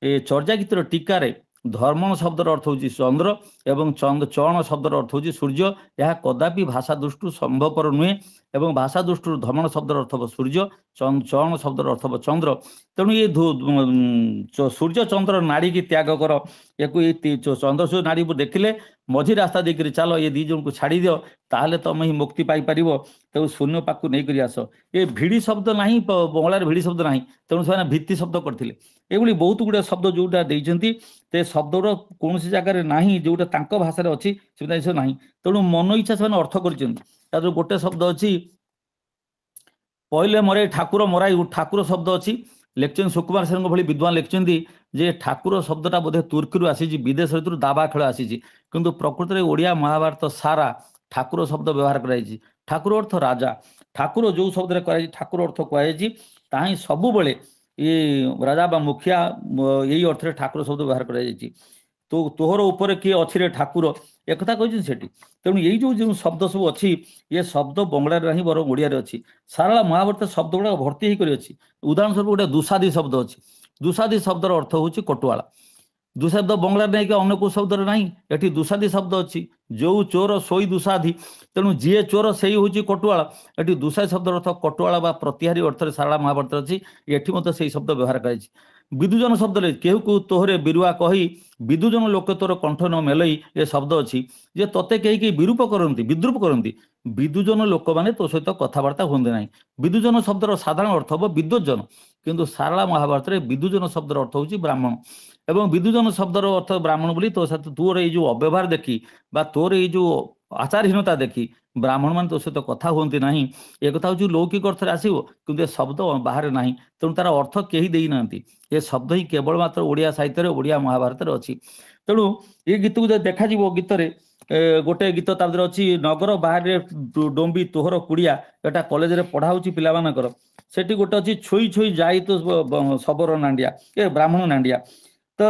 ए चर्या गीतर टीका रे धर्मण शब्द अर्थ होची चंद्र एवं चण शब्द अर्थ होची सूर्य यह कदापि भाषा दृष्टि संभवपर नुहे एवं भाषा दृष्टि धमण शब्द अर्थ हो सूर्य चण शब्द अर्थ हो चंद्र तेणु ये सूर्य चंद्र नाड़ी की त्याग कर ये चंद्र सूर्य नाड़ी को देखिले मझी रास्ता देकर चल ये दी जन को छाड़ी दियो ताहले तुम ही मुक्ति पाई परिबो तेणु शून्य पाक नहीं करी आस ये भिड़ी शब्द नहीं बंगलार भिड़ी शब्द नहीं तेणु से भित्ति शब्द करथिले एभली बहुत गुड़े शब्द जोटा देइछंती ते शब्दर कौन जगार नहीं जोटा तांको भाषा अच्छी से ना तेणु मन इच्छा से अर्थ कर गोटे शब्द अच्छी पहले मरे ठाकुर मराई ठाकुर शब्द अच्छी लेखिं सुकुमार सेन भली विद्वान लिखिं जे ठाकुर शब्दटा बोधे तुर्की आसी विदेश दाबा खेल आसी किंतु प्रकृत में ओडिया महाभारत सारा ठाकुर शब्द व्यवहार कर ठाकुर अर्थ राजा ठाकुर जो शब्द ठाकुर अर्थ कहुई सब बड़े ये राजा बा मुखिया यही अर्थ ठाकुर शब्द व्यवहार कर तो तोहर ऊपर किए अच्छी रे ठाकुर एक कथा से तेणु यही जो शब्द सब अच्छी ये शब्द बंगला नहीं बर ओडिया अच्छी सारा महाभारत शब्द गुड़ा भर्ती होकर अच्छी उदाहरण स्वरूप गोटे दुसादी शब्द अच्छी दुसादी शब्दर अर्थ हूँ कटुआला दुशब्द बंगला नहीं कि अन्य को शब्द ना ये दुसादी शब्द अच्छी जो चोर सोई दुसाधी तेणु जी चोर से ही हूँ कटुआला ये दुसादी शब्द अर्थ कटुआला बा प्रतिहारी अर्थ सारा महाभारत अच्छी ये मत से शब्द व्यवहार कर विदुजन शब्द केहू को तोहरे बिरुआ कही विदुजन लोक तोर कंठ न मेलई ये शब्द अच्छी जे तोते कहीं विरूप करती विद्रूप करती विदुजन लोक मैंने तो सहित कथबार्ता हुए ना विदुजन शब्दर साधारण अर्थ हम विद्वजन किंतु सारा महाभारत में विदुजन शब्दर अर्थ हूँ ब्राह्मण एवं विदुजन शब्दर अर्थ ब्राह्मण बोली तो तोर ये अव्यवहार देखी बा तोर ये आचारहीनता देखी ब्राह्मण मान तो सहित कथा हुए ना एक कथा हूँ लौकिक अर्थ आसो कि शब्द बाहर ना तेणु तार अर्थ कहीं देना ये शब्द ही केवल मात्र ओडिया साहित्य ओडिया महाभारत अच्छी तेणु ये गीत को देखा गीत गोटे गीत तार अच्छी नगर बाहर डोंबी तोहर कुड़िया एटा कॉलेज रे पढ़ा होची पिला मानकर सेठी गोटे अच्छी छोई छोई जाई तो शबर नांडिया ए ब्राह्मण नांडिया तो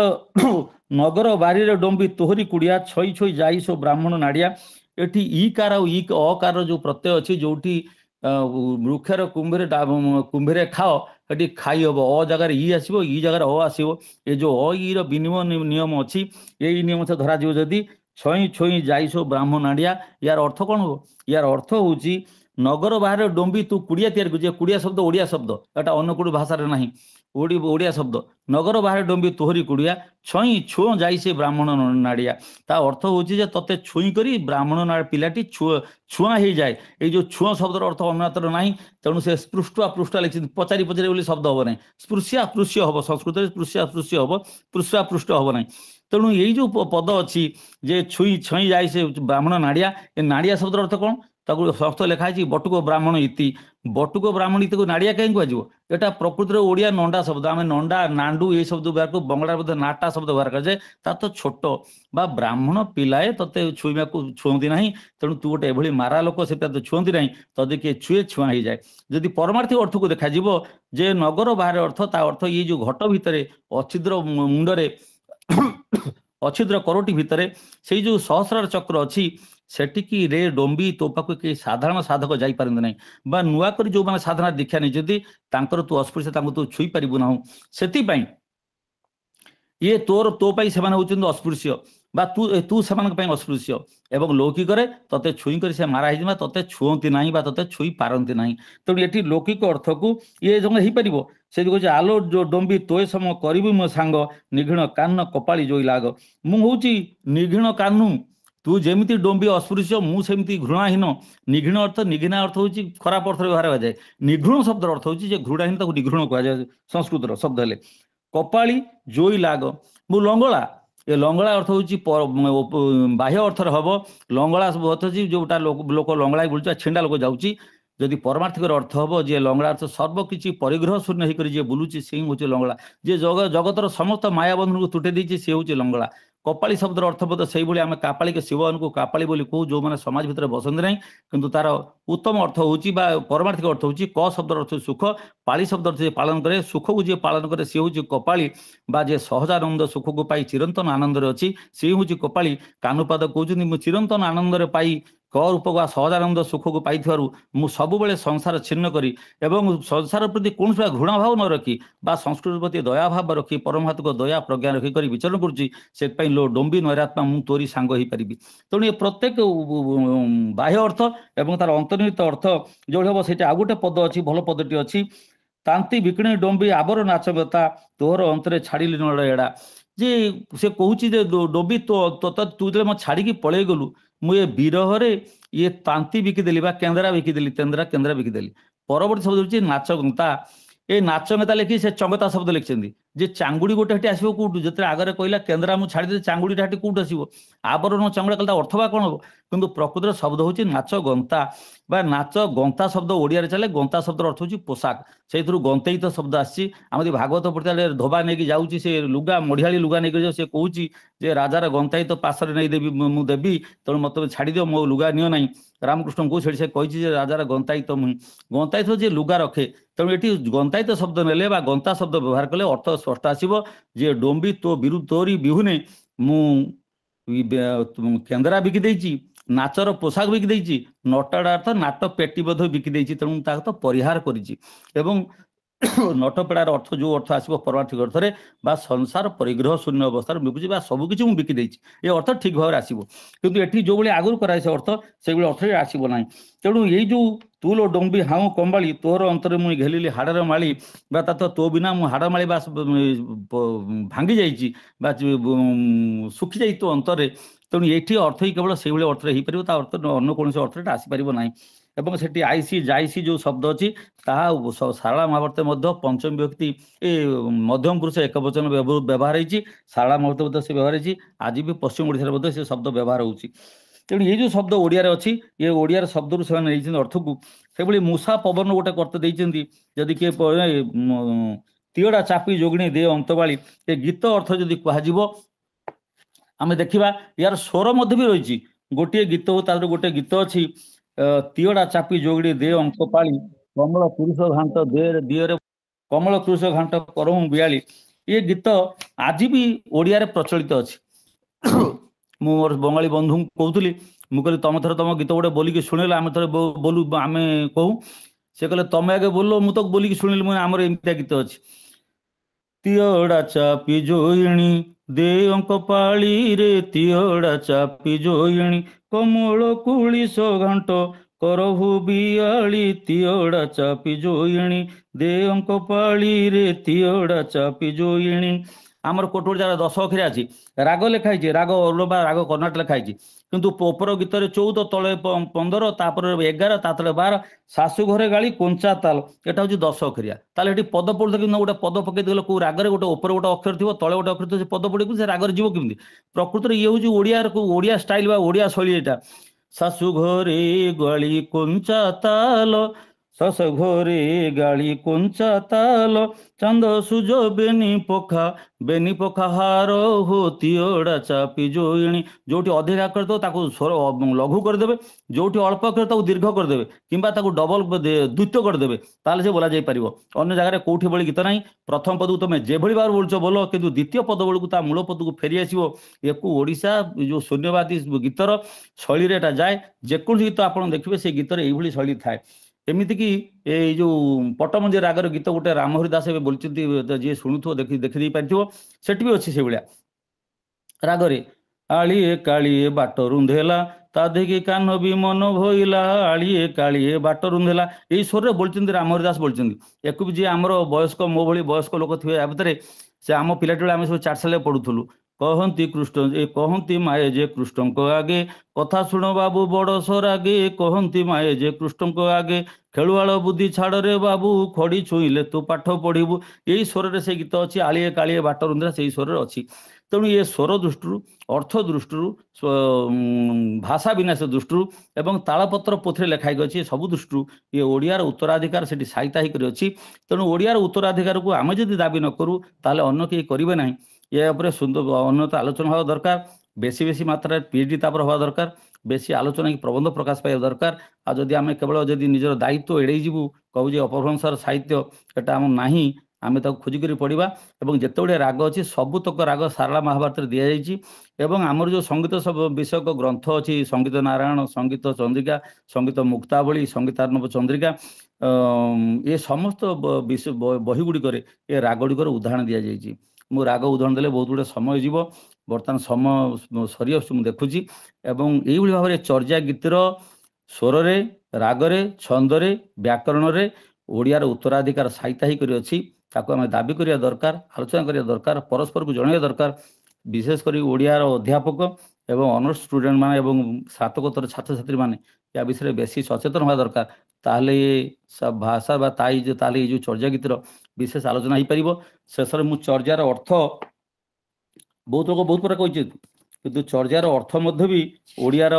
नगर बारी रे डोंबी तोहरी कुड़िया छोई छोई जाई सो ब्राह्मण नाड़िया एठी ई कार ई अकार जो प्रत्यय अच्छी जोटी वृक्षर कुंभीरे खाओ ये खाई हम अ जगार ई आसो ई जगार अ आसो ये जो अ ई विनिमय नियम अच्छी यही नियम से धरा जदि छई छई जाइसो ब्राह्मण नाड़िया यार अर्थ कौन हो यार अर्थ हूँ नगर बाहर डोंबी तू कुड़िया तैयार कर कुड़िया शब्द ओडिया शब्द एटा अन्य कोई भाषा ना ओडिया शब्द नगर बाहर डोंबी तोहरी कुड़िया छई छुओ जाई से ब्राह्मण नाड़िया ता अर्थ हूँ ते छुई करी ब्राह्मण पिलाटी छुआ हो जाए ये जो छुआ शब्दर अर्थ अन्यतर ना तेणु से स्पृष्टा पृष्ठा लिखी पचारि पचारि बोली शब्द हम ना स्पृश्या पृश्य हम संस्कृत में स्पृश्या पृश्य हम पृष्ठा पृष्ठ हम ना तेणु यही जो पद अच्छी जे छुई छई जाए से ब्राह्मण नाड़िया ये नाड़िया शब्द अर्थ कौन ताको समस्त लिखाई बटुक ब्राह्मण इति बटुक ब्राह्मण इति को नाड़िया कहीं कह एटा प्रकृत में ओडिया नंडा शब्द आम नंडा नांडू ये शब्द व्यवहार को बंगला बोधे नाटा शब्द व्यवहार कराए ता तो छोट बा ब्राह्मण पिलाए तोते छुईवा को छुअती ना तेणु तू गोटे एभली मारा लोक से तो छुअती ना तदे किए छुए छुआ हो जाए जदि परमार्थी अर्थ को देखा जे नगर बाहर अर्थ ता अर्थ ये जो घट भितर अच्छिद्र मुंडरे अच्छिद्र करोटी भितर से जो सहस्रार चक्र अच्छी सेटिकी रे डोंबी तो पाक कि साधारण साधक जापर ना बा नुआ कर जो मैंने साधना दीक्षा नहीं तू अस्पृश्य तू छुई पारू ना से ये तोर तो से अस्पृश्य बा तू से अस्पृश्य एवं लौकिक तोते छुई कर से मारा ही तोते छुअती ना तोते छुई पारती ना तेणु ये लौकिक अर्थ को ये जो हो पार से कहे आलो जो डोंबी तोय सम करी मो सांग निघिण कान कपाली जोई लाग मुझे निघिण कानू तू जमी डोंबी अस्पृश्य मुझे घृणाहीन निघिण अर्थ निघिना अर्थ हूँ खराब अर्थ व्यवहार हो जाए निघृण शब्द अर्थ हूँ घृणाहीन निघृण कह संस्कृत शब्द हेले कपाली जोई लाग मु लंगला ये लंगला अर्थ हूँ बाह्य अर्थ हम लंगला अर्थ जोटा लोक लंगला बुलूँ छेंडा लोक जाऊँगी जदि परमार्थिक अर्थ हम जी लंगड़ा अर्थ सर्वकिछि परिग्रह शून्य होकर जी बुलूची से हूँ लंगड़ा जी जगतर समस्त मायाबंधन को तुटे सी हूँ लंगड़ा कपाली शब्दर अर्थ बोध से आम कापाली के शिव को कापाली बोली कहू जो मैंने समाज भितर बसंती ना किंतु तार उत्तम अर्थ होची बा परमार्थिक अर्थ होची क शब्दर अर्थ सुख पाली शब्द अर्थ पालन करे सुख को जी पालन करे सी हूँ कपाली बा जे सहजानंद सुख को पाई चिरंतन आनंद अच्छी सी हूँ कपाली कानुपाद कहते मुझे चिरंतन आनंद पाई क रूप बा सहजानंद सुख को पाई मु सबुबले संसार छिन्न करी एवं संसार प्रति कौन घृणा भाव न रखी बा संस्कृति प्रति दया भाव रखी परमात्मा दया प्रज्ञा रखी कर विचरण करुच्ची से डोम्बी नैरात्मा मु तोरी सांग हो पारि तेणु ये प्रत्येक बाह्य अर्थ एवं तार अंतर्निहित अर्थ जो हम से आउ गोटे पद अच्छी भल पदटी अच्छी तांती बिकणी डोम्बी आबर नाच व्यता तोहर अंतरे छाड़ी नड़ एड़ा जे से कहूँ डोबी तू जो मत छाड़ी पलि गलु मुझे विरह ये तांती बिकिदेली केंद्रा बिकिदेली तेंद्रा केंद्रा बिकिदेली परवर्ती शब्द हूँ नाच गंता ये नाच गंता लिखी से चंगता शब्द लिखिं जे चांगुड़ी गोटे हटी आसो कौटू जो आगे कहला केंद्रा मुझे छाड़ी चांगुड़ी हटी कौट आसो आवरण चांगुड़ा कहता अर्थ बा कौन हम किंतु प्रकृत शब्द हूँ नाच गंता बा नाच गंता शब्द ओडिया चले गंता शब्द अर्थ हूँ पोशाक से गंतईत शब्द आसी भागवत पढ़ता धोबा नहीं जाऊँगी से लुगा मढ़ियाली लुगा नहीं से कहूँ जे राजार गंताई तो पास नहीं देवी मुझे देवी तेणु मत छाड़ दियो मो लुगा नियो ना रामकृष्ण को से कही राजार गंताई तो मुई गंताई तो जे लुगा रखे तेणु ये गंताई तो शब्द नेले गंता शब्द व्यवहार कले अर्थ स्पष्ट आसो जे डोम्बी तो बिरु तोरी बिहुने मु केंद्रा बिकिदेची नाचर पोशाक बिकिदेची नटड़ा अर्थ नाट पेटी बोध बिकिदेची तेणु तो परिहार करिछि एवं नटपेड़ार अर्थ जो अर्थ आसो परमार्थिक अर्थ बा संसार परिग्रह शून्य अवस्था बिकुची सबकि मुझे बिकिदे ये अर्थ ठीक भाव आसो किंतु ये जो भाई आगुरी कराए से अर्थ से अर्थ आसब ना तेणु ये जो तू लो डोम्बी हाउ कंबाली तोर अंतर मुई घेलिली हाड़र माली बा तो बिना मु हाड़ माली बा भांगी जाइए सुखी जाई तो अंतर तेणु ये अर्थ ही केवल से अर्थ हो पार अर्थ अन्य कौन अर्थ आसीपार ना एवं से आईसी जाइसी जो शब्द अच्छी सारला महाभारत पंचम व्यक्ति ए मध्यम पुरुष एक वचन व्यवहार होती सारला महाभारत से व्यवहार होती आज भी पश्चिम ओडिशा से शब्द व्यवहार होती तेणु ये जो शब्द ओडिया अच्छी ये ओडिया शब्द से अर्थ को से मूषा पवन गोटे करते जदि किए तीयड़ा चापी जोगिणी दे अंतबाड़ी ये गीत अर्थ जदि कह आम देखा यार स्वर भी रही गोटे गीत गोटे गीत अच्छी तीयड़ा चापी जोगड़ी दे अंक पाली कमल पुरुष घाट दिए कमल पुरुष घाट करऊँ बियाली ये गीत आज भी ओडिया रे प्रचलित अच्छी मोर बंगाली बंधु कहूली मुझे तुम थर तुम गीत गोटे बोलिकी शुणिल आम थे बोलू आम कहूँ से कहले तुम आगे बोलो मुझे तो बोलिकी शुणिल मुझे आमर एमती गीत अच्छी तीयड़ा चापी जोइणी दे अंक पाली रे तीयड़ा चापी जोइणी कमल कुलिश घाट करहु बियाली तीयड़ा चापी जोइणी दे अंक पाली रे तीयड़ा चापी जोइणी आमर कोटोड़ जगह 10 अक्षर अच्छी राग लिखाई राग ओलबा राग कर्णाट लिखाई किंतु पोपर गीत 14 तले 15 तापर 11 तातले 12 शाशु घरे गाड़ी कंचा ताल एटा हूँ 10 अक्षरिया ताले पद पढ़ुता कि गोटे पद पकईदेल कौ रागर गोटे ऊपर गोटे अक्षर थी तले गोटे अक्षर थी पद पढ़ी से रागर जीव केमी प्रकृत ये हूँ ओडिया स्टाइल बा ओडिया शैली एटा शाशु घरे गाड़ी कंचा ताल शश घरे गाड़ी कंचा ताल चांद सुज बेनी पखा हार हो तीयड़ा चापी जोइणी जोटी अधिका कर स्वर लघु करदे जोटी अल्प कर दीर्घ करदे कि डबल द्वितीय करदे ताले से बोला जापर अन्य जगह कौटी बड़ी गीत ना प्रथम पद को तुम जो भाव बोलच बोल कि द्वितीय पद बेलू ता मूल पद को फेरी आसो याकू ओडिशा जो शून्यवादी गीतर शैली एटा जाए जेको गीत आप देखिए से गीतर ये शैली थाए एमती कि जो पट्टमंजी रागर गीत गोटे रामहरि दास बोलते जी शुणुथ देखी पार से भी अच्छी से भाया रागरे आलिए कालिए बाट रुंधेला ता देखी कान भी मन भइला आलिए कालिए बाट रुंधेला यही स्वर बोलते रामहरि दास बोलते याकू भी जी आमर वयस्क मो भली वयस्क लोक थे या भितर से आम पिलाटी आम सब चारसाले पढ़ुलु कहती कृष्ण कहती माए जे कृष्ण को आगे कथा शुण बाबू बड़ सरागे कहती माए जे कृष्ण को आगे खेलुआल बुद्धि छाड़ रे बाबू खड़ी छुईले तू पाठ पढ़ू यही स्वर से गीत अच्छी आलिए कालिए बाट रुंधेला से स्वर अच्छी तेणु ये स्वर दृष्टि अर्थ दृष्टि भाषा विन्यास दृष्टि एवं तालपत्र पोथी लेखाई अच्छी सब दृष्टि ये ओडियार उत्तराधिकार से साइता होकर अच्छी तेणु ओडियार उत्तराधिकार को आम जब दाबी न करूँ ताले अन्य कहीं करेंगे ना या उपरे सुंदर उन्नत आलोचना हवा दरकार बेसी बेसी मात्रा पीएचडी तापर हवा दरकार बेसी आलोचना की प्रबंध प्रकाश पाइबा दरकार आ जदि आमे केवल जदि निजर दायित्व एड़े जीवु कहू जे अपभ्रंशर साहित्य एटा हम नाही आमे ताको खोजी करी पड़िबा एवं जेतेबेले राग अछि सबुतक राग सारला महाभारत रे दिया जाइछि एवं आमर जो संगीत सब विषयक ग्रंथ अछि संगीत नारायण संगीत चंद्रिका संगीत मुक्तावली संगीतार्णव चंद्रिका ये समस्त बही गुड़िक ये राग गुड़िकर उदाहरण दि जाइछि मु राग उदाहरण देले बहुत गुड़े समय जीव बर्तमान समय सरी आसुछि मु देखुछि एवं एई भली भाबरे चर्या गीतर स्वररे रागरे छंदरे व्याकरणरे ओडियार उत्तराधिकार साहित्य करी अछि ताको आमे दाबी करिया दरकार आलोचना करिया दरकार परस्पर को जणाइया दरकार विशेष करी ओडियार अध्यापक एवं ऑनर्स स्टूडेंट माने एवं स्नातकोत्तर छात्र छात्री माने या विषय बेसी सचेतन होगा दरकार ताहले सब भाषा बा ताई जो ताहले ये जो चर्या गीतर विशेष आलोचना हो पारिबो शेष मु चर्यार अर्थ बहुत लोग बहुत प्रकार कहि किंतु चर्यार अर्थ मध्य भी ओडियार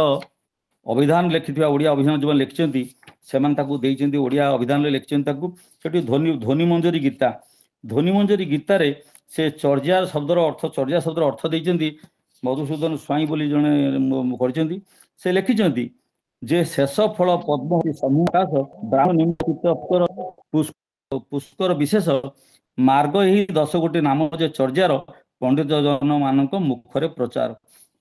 अभिधान लिखिथिबा ओडिया अभिधान जो लिखिचंती सेमान ताकू देइचंती ओडिया अभिधान रे लिखिचंती ताकू सेठी ध्वनि मंजरी गीता रे से चर्या शब्दर अर्थ चर्या शब्दर अर्थ देइचंती मधुसूदन स्वाई बोली जने करचंती से लिखिचंती जे शेष फल पद्म समूहास ब्राह्मण निमित्त पुष्कर विशेष मार्ग यही 10 गोटी नाम जे चर्यार पंडित जन मान मुखरे प्रचार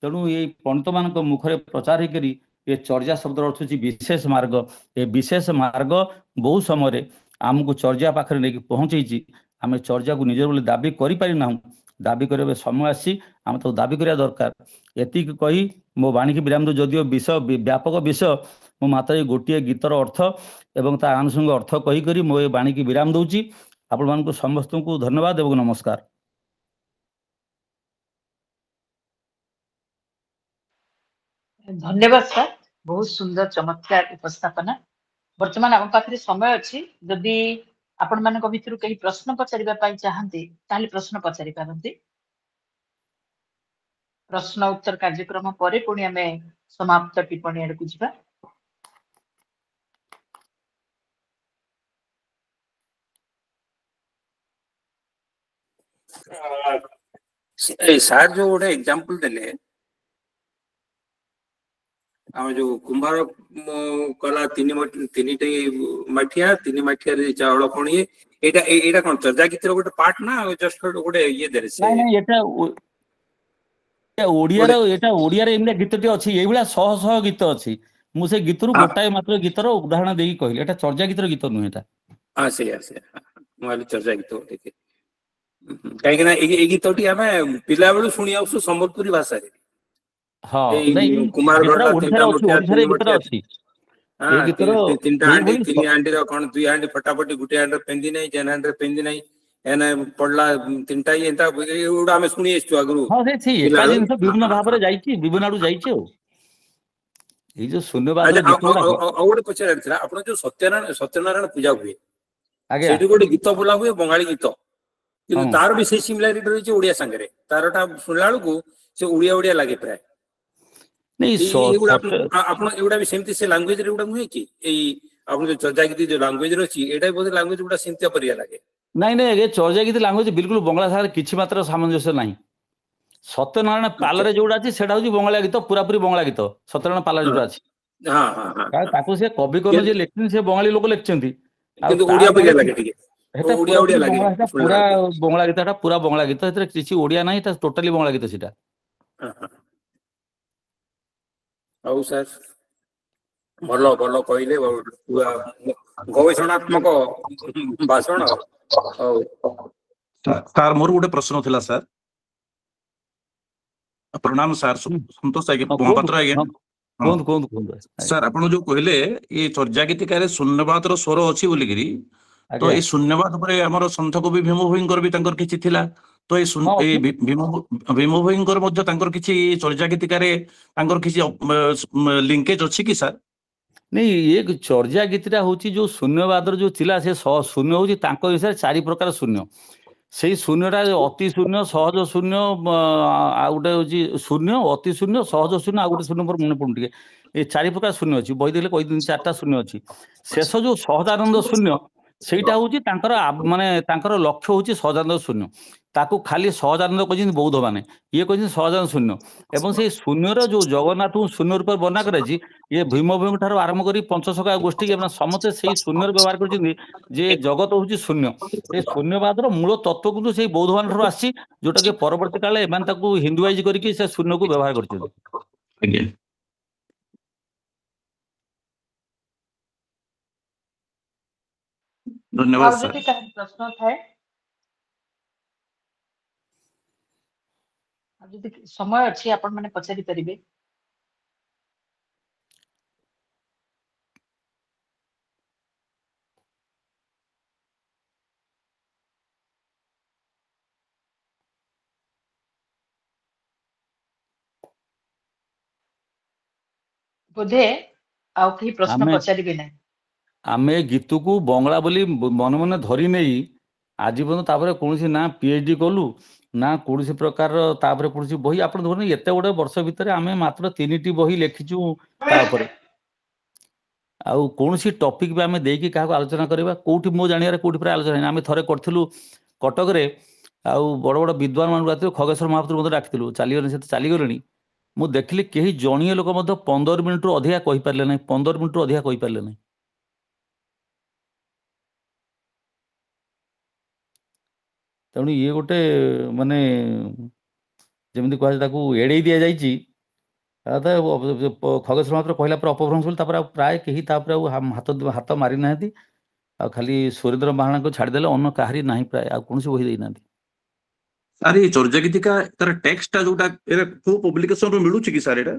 तेणु ये पंडित मान मुखरे प्रचार होकर ये चर्या शब्द अर्थ होची विशेष मार्ग ये विशेष मार्ग बहु समय आमको चर्या पाखे नहीं पहुंची आम चर्या को निजर बोली दाबी करें दाबी करबे समय आसी आम तो दाबी करिया दरकार एतिक कही मो बाणी की विराम जदियो विषय व्यापक विषय मो मात्र गोटे गीतर अर्थ एवं ता आनुषंगिक अर्थ कही करी मो बाणी की विराम दउची आपण मानकु समस्त को धन्यवाद एवं नमस्कार। धन्यवाद सर बहुत सुंदर चमत्कार उपस्थापना वर्तमान आम पाखे समय अच्छी जदि आपण मानक भितर कहीं प्रश्न पचारिबा पाई चाहंती ताले प्रश्न पचारि पारंती प्रश्न उत्तर कार्यक्रम परे पुणी आमे समाप्त टिप्पणी आड़कू जिबा। सार जो गोटे एग्जांपल देले आम जो कुंभार कला तीन माठिया रे चावल खणी एटा एटा कोन चर्या गीतर गोटे पार्ट ना जस्ट गोटे ये देरे से नहीं एटा ओडिया रो एटा ओडिया रे एमले गीतटी अछि एई भला सह सह गीत अछि मु से गीतरु गोटाय मात्र गीतर उदाहरण देई कहली एटा चर्या गीतर गीत नु एटा हां से मोबाइल चर्या गीत देखे काहे ना ए गीतटी हमें पिला बेलु सुनी आउसु संबलपुरी भाषा रे हां नहीं कुमार गढ़ ओडिसा रे गीतर अछि ए गीतर तीनटा हांडी तीन हांडी रो कोन दुई हांडी फटाफटी गुटे हांडी पेंदी नै जेन हांडी पेंदी नै एने पडला तीनटा एंता एउडा हमें सुनी एस्तु आगरु हां से छी एका दिन से विभिन्न भाव रे जाईची विभिन्न आडू जाईची ओ ए जो शून्यवाद रे गीत और पछार थिला आपण जो सत्यनारायण पूजा हुए आगे सेठी गोटे गीत बोला हुए बंगाली गीत किंतु तार भी से सिमिलरिटी रही ओडिया संगे तारटा सुनला को से ओडिया लागे प्राय नहीं आपण एउडा भी सेमती से लैंग्वेज रे उडा हुए कि एई आपण जो चर्या गीत जो लैंग्वेज रही एटा बहुत लैंग्वेज उडा सेमती परिया लागे नहीं नहीं ये चर्या गीत लैंग्वेज बिल्कुल बंगला सागर किछि मात्र सामंजस्य नहीं सत्यनारायण पालरे जोडा अछि सेडा होची बंगला गीत पूरा पूरी बंगला गीत सत्यनारायण पालरे जोडा अछि हां हां हां ताको से कवि कोन जे लेखिन से बंगाली लोक लेखचंती किंतु ओडिया परिया लागे ठीक है ओडिया लागे पूरा बंगला गीतटा पूरा बंगला गीत एतरे किछि ओडिया नाही ता टोटली बंगला गीत सिटा औ सर भलो भलो कहले गवेषणात्मक भाषण सर मोर गोटे प्रश्न थिला सर प्रणाम सर संतोष आगे महापात्र आगे कोन सर आपण जो कहले ये चर्या गीतिकारे शून्यवाद रो स्वर अछि बोली गिरी तो ये शून्यवाद पर हमर संत कवि भीम भोईंकर भी तांकर किछि थिला तो ये भीम भोईंकर मध्य तांकर किछि चर्या गीतिकारे तांकर किछि लिंकेज अछि कि सर नहीं ये चर्या गीतटा होची जो शून्यवाद जो थिला से शून्य होची तांको विषय चारि प्रकार शून्य से शून्यटा अति शून्य सहज शून्य आ गोटे होची शून्य अति शून्य सहज शून्य आ गोटे शून्य पर मन पड़ु ये चारि प्रकार शून्य अछि बहि देले कहि दिन चारटा शून्य अछि शेष जो सहजानंद शून्य ସେଇଟା ହଉଛି ତାଙ୍କର ମାନେ ତାଙ୍କର ଲକ୍ଷ୍ୟ ହଉଛି ସହଜାନନ୍ଦ ଶୂନ୍ୟ। ତାକୁ ଖାଲି ସହଜାନନ୍ଦ କହିଛନ୍ତି ବୌଦ୍ଧ ମାନେ, ଇଏ କହିଛନ୍ତି ସହଜାନନ୍ଦ ଶୂନ୍ୟ। ଏବଂ ସେଇ ଶୂନ୍ୟର ଯୋଉ ଜଗନ୍ନାଥଙ୍କୁ ଶୂନ୍ୟ ରୂପରେ ବର୍ଣ୍ଣନା କରାଯାଇଛି, ଇଏ ଭୀମଭୂମିଙ୍କ ଠାରୁ ଆରମ୍ଭ କରି ପଞ୍ଚସଖା ଗୋଷ୍ଠୀ ସମସ୍ତେ ସେଇ ଶୂନ୍ୟର ବ୍ୟବହାର କରିଛନ୍ତି ଯେ ଜଗତ ହଉଛି ଶୂନ୍ୟ। ସେ ଶୂନ୍ୟବାଦର ମୂଳ ତତ୍ତ୍ୱ କିନ୍ତୁ ସେଇ ବୌଦ୍ଧ ମାନଠାରୁ ଆସିଛି, ଯୋଉଟା କି ପରବର୍ତ୍ତୀ କାଳରେ ଏମାନେ ତାକୁ ହିନ୍ଦୁଆଇଜ କରିକି ସେ ଶୂନ୍ୟକୁ ବ୍ୟବହାର କରିଛନ୍ତି। ଆଜ୍ଞା। ଧନ୍ୟବାଦ ଆଉ ସାର୍। ଯଦି କାହାର ପ୍ରଶ୍ନ ଥାଏ, ଆଉ ଯଦି ସମୟ ଅଛି ଆପଣ ମାନେ ପଚାରି ପାରିବେ। ବୋଧେ ଆଉ କେହି ପ୍ରଶ୍ନ ଆମେ ପଚାରିବେ ନାହିଁ। ଆମେ ଏ ଗୀତକୁ ବଙ୍ଗଳା ବୋଲି ମନେ ମନେ ଧରି ନେଇ ଆଜି ପର୍ଯ୍ୟନ୍ତ ତାପରେ କୌଣସି ନା PhD କଲୁ ନା କୌଣସି ପ୍ରକାରର ତାପରେ କୌଣସି ବହି ଆପଣ ଧରନ୍ତୁ ଏତେ ଗୁଡ଼େ ବର୍ଷ ଭିତରେ ଆମେ ମାତ୍ର 3ଟି ବହି ଲେଖିଛୁ ତା ଉପରେ। ଆଉ କୌଣସି ଟପିକ ବି ଆମେ ଦେଇକି କାହାକୁ ଆଲୋଚନା କରିବା କୋଉଠି ମୋ ଜାଣିବାରେ କୋଉଠି ପ୍ରାୟ ଆଲୋଚନା ହେଇନି। ଆମେ ଥରେ କରିଥିଲୁ କଟକରେ, ଆଉ ବଡ଼ ବଡ଼ ବିଦ୍ୱାନ ମାନଙ୍କୁ ଡାକିଥିଲୁ, ଖଗେଶ୍ୱର ମହାପାତ୍ର ମଧ୍ୟ ଡାକିଥିଲୁ, ଚାଲିଗଲେଣି, ସେ ତ ଚାଲିଗଲେଣି। ମୁଁ ଦେଖିଲି କେହି ଜଣିଏ ଲୋକ ମଧ୍ୟ 15 ମିନିଟରୁ ଅଧିକା କହିପାରିଲେ ନାହିଁ, 15 ମିନିଟରୁ ଅଧିକା କହିପାରିଲେ ନାହିଁ। ତେଣୁ ଇଏ ଗୋଟେ ମାନେ ଯେମିତି କୁହାଯାଏ ତାକୁ ଏଡ଼େଇ ଦିଆଯାଇଛି। ଖଗେଶ୍ୱର ମହାପାତ୍ର କହିଲା ପରେ ଅପଭ୍ରଂଶ ବୋଲି ତାପରେ ଆଉ ପ୍ରାୟ କେହି ତାପରେ ଆଉ ହାତ ମାରି ନାହାନ୍ତି। ଆଉ ଖାଲି ସୁରେନ୍ଦ୍ର ମହାରଣାଙ୍କୁ ଛାଡ଼ିଦେଲେ ଅନ୍ୟ କାହାରି ନାହିଁ, ପ୍ରାୟ ଆଉ କୌଣସି ବହି ଦେଇନାହାନ୍ତି। ସାର୍ ଏଇ ଚର୍ଯା ଗୀତିକା ତାର ଟେକ୍ସଟଟା ଯୋଉଟା ଏରା କୋଉ ପବ୍ଲିକେସନରୁ ମିଳୁଛି କି ସାର୍?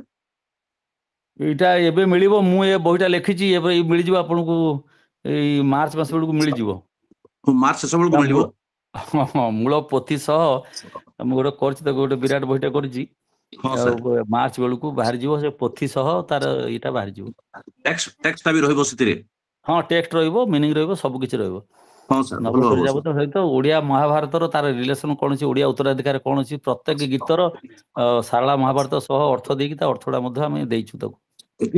ଏଇଟା ଏବେ ମିଳିବ। ମୁଁ ଏ ବହିଟା ଲେଖିଛି, ଏବେ ମିଳିଯିବ ଆପଣଙ୍କୁ ଏଇ ମାର୍ଚ୍ଚ ମାସ ବେଳକୁ ମିଳିଯିବ। ମାର୍ଚ୍ଚ ଶେଷ ବେଳକୁ ତା ମିଳିବ? ମୂଳ ପୋଥି ସହ ମୁଁ ଗୋଟେ କରିଛି, ତାକୁ ଗୋଟେ ବିରାଟ ବହିଟା କରିଛି। ହଁ ଆଉ ସାର୍। ମାର୍ଚ୍ଚ ବେଳକୁ ବାହାରିଯିବ, ସେ ପୋଥି ସହ ତାର ଏଇଟା ବାହାରିଯିବ। ଟେକ୍ସଟଟା ବି ରହିବ ସେଥିରେ? ହଁ, ଟେକ୍ସଟ ରହିବ, ମିନିଂ ରହିବ, ସବୁ କିଛି ରହିବ। ହଁ ସାର୍, ଭଲ ନବକଳି ହବ ସାର୍। ଯାବତ ସହିତ ଓଡ଼ିଆ ମହାଭାରତର ତାର ରିଲେସନ କଣ ଅଛି, ଓଡ଼ିଆ ଉତ୍ତରାଧିକାର କଣ ଅଛି, ପ୍ରତ୍ୟେକ ଗୀତର ସାରଳା ମହାଭାରତ ସହ ଅର୍ଥ ଦେଇକି ତା ଅର୍ଥଟା ମଧ୍ୟ ଆମେ ଦେଇଛୁ ତାକୁ।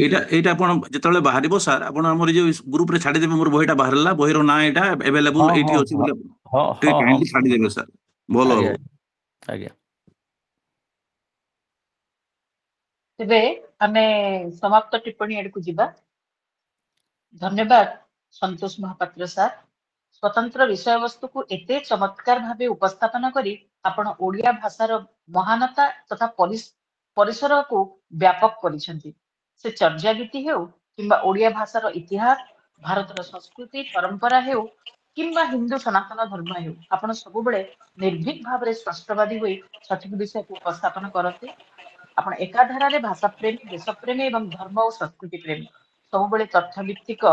ଏଇଟା ଆପଣ ଯେତେବେଳେ ବାହାରିବ ସାର୍, ଆପଣ ଆମର ଯୋଉ ଗ୍ରୁପରେ ଛାଡ଼ିଦେବେ, ମୋର ବହିଟା ବାହାରିଲା, ବହିର ନାଁ ଏଇଟା ଆଭେଲେବୁଲ ହଁ ଏଇଠି ହଁ ଅଛି ହଁ ବୋଲି ହଁ ଟିକେ ହଁ ହଁ କାଇଣ୍ଡଲି ଛାଡ଼ିଦେବେ ସାର୍, ଭଲ ହବ। ଆଜ୍ଞା ଆଜ୍ଞା। ତେବେ ଆମେ ସମାପ୍ତ ଟିପ୍ପଣୀ ଆଡ଼କୁ ଯିବା। ଧନ୍ୟବାଦ ସନ୍ତୋଷ ମହାପାତ୍ର ସାର୍। ସ୍ୱତନ୍ତ୍ର ବିଷୟବସ୍ତୁକୁ ଏତେ ଚମତ୍କାର ଭାବେ ଉପସ୍ଥାପନ କରି ଆପଣ ଓଡ଼ିଆ ଭାଷାର ମହାନତା ତଥା ପରିସରକୁ ବ୍ୟାପକ କରିଛନ୍ତି। ସେ ଚର୍ଯା ଗୀତି ହେଉ କିମ୍ବା ଓଡ଼ିଆ ଭାଷାର ଇତିହାସ, ଭାରତର ସଂସ୍କୃତି ପରମ୍ପରା ହେଉ କିମ୍ବା ହିନ୍ଦୁ ସନାତନ ଧର୍ମ ହେଉ, ଆପଣ ସବୁବେଳେ ନିର୍ଭୀକ ଭାବରେ ସ୍ପଷ୍ଟବାଦୀ ହୋଇ ସଠିକ ବିଷୟକୁ ଉପସ୍ଥାପନ କରନ୍ତି। ଆପଣ ଏକାଧାରାରେ ଭାଷା ପ୍ରେମୀ, ଦେଶ ପ୍ରେମୀ ଏବଂ ଧର୍ମ ଓ ସଂସ୍କୃତି ପ୍ରେମୀ ସବୁବେଳେ ତଥ୍ୟଭିତ୍ତିକ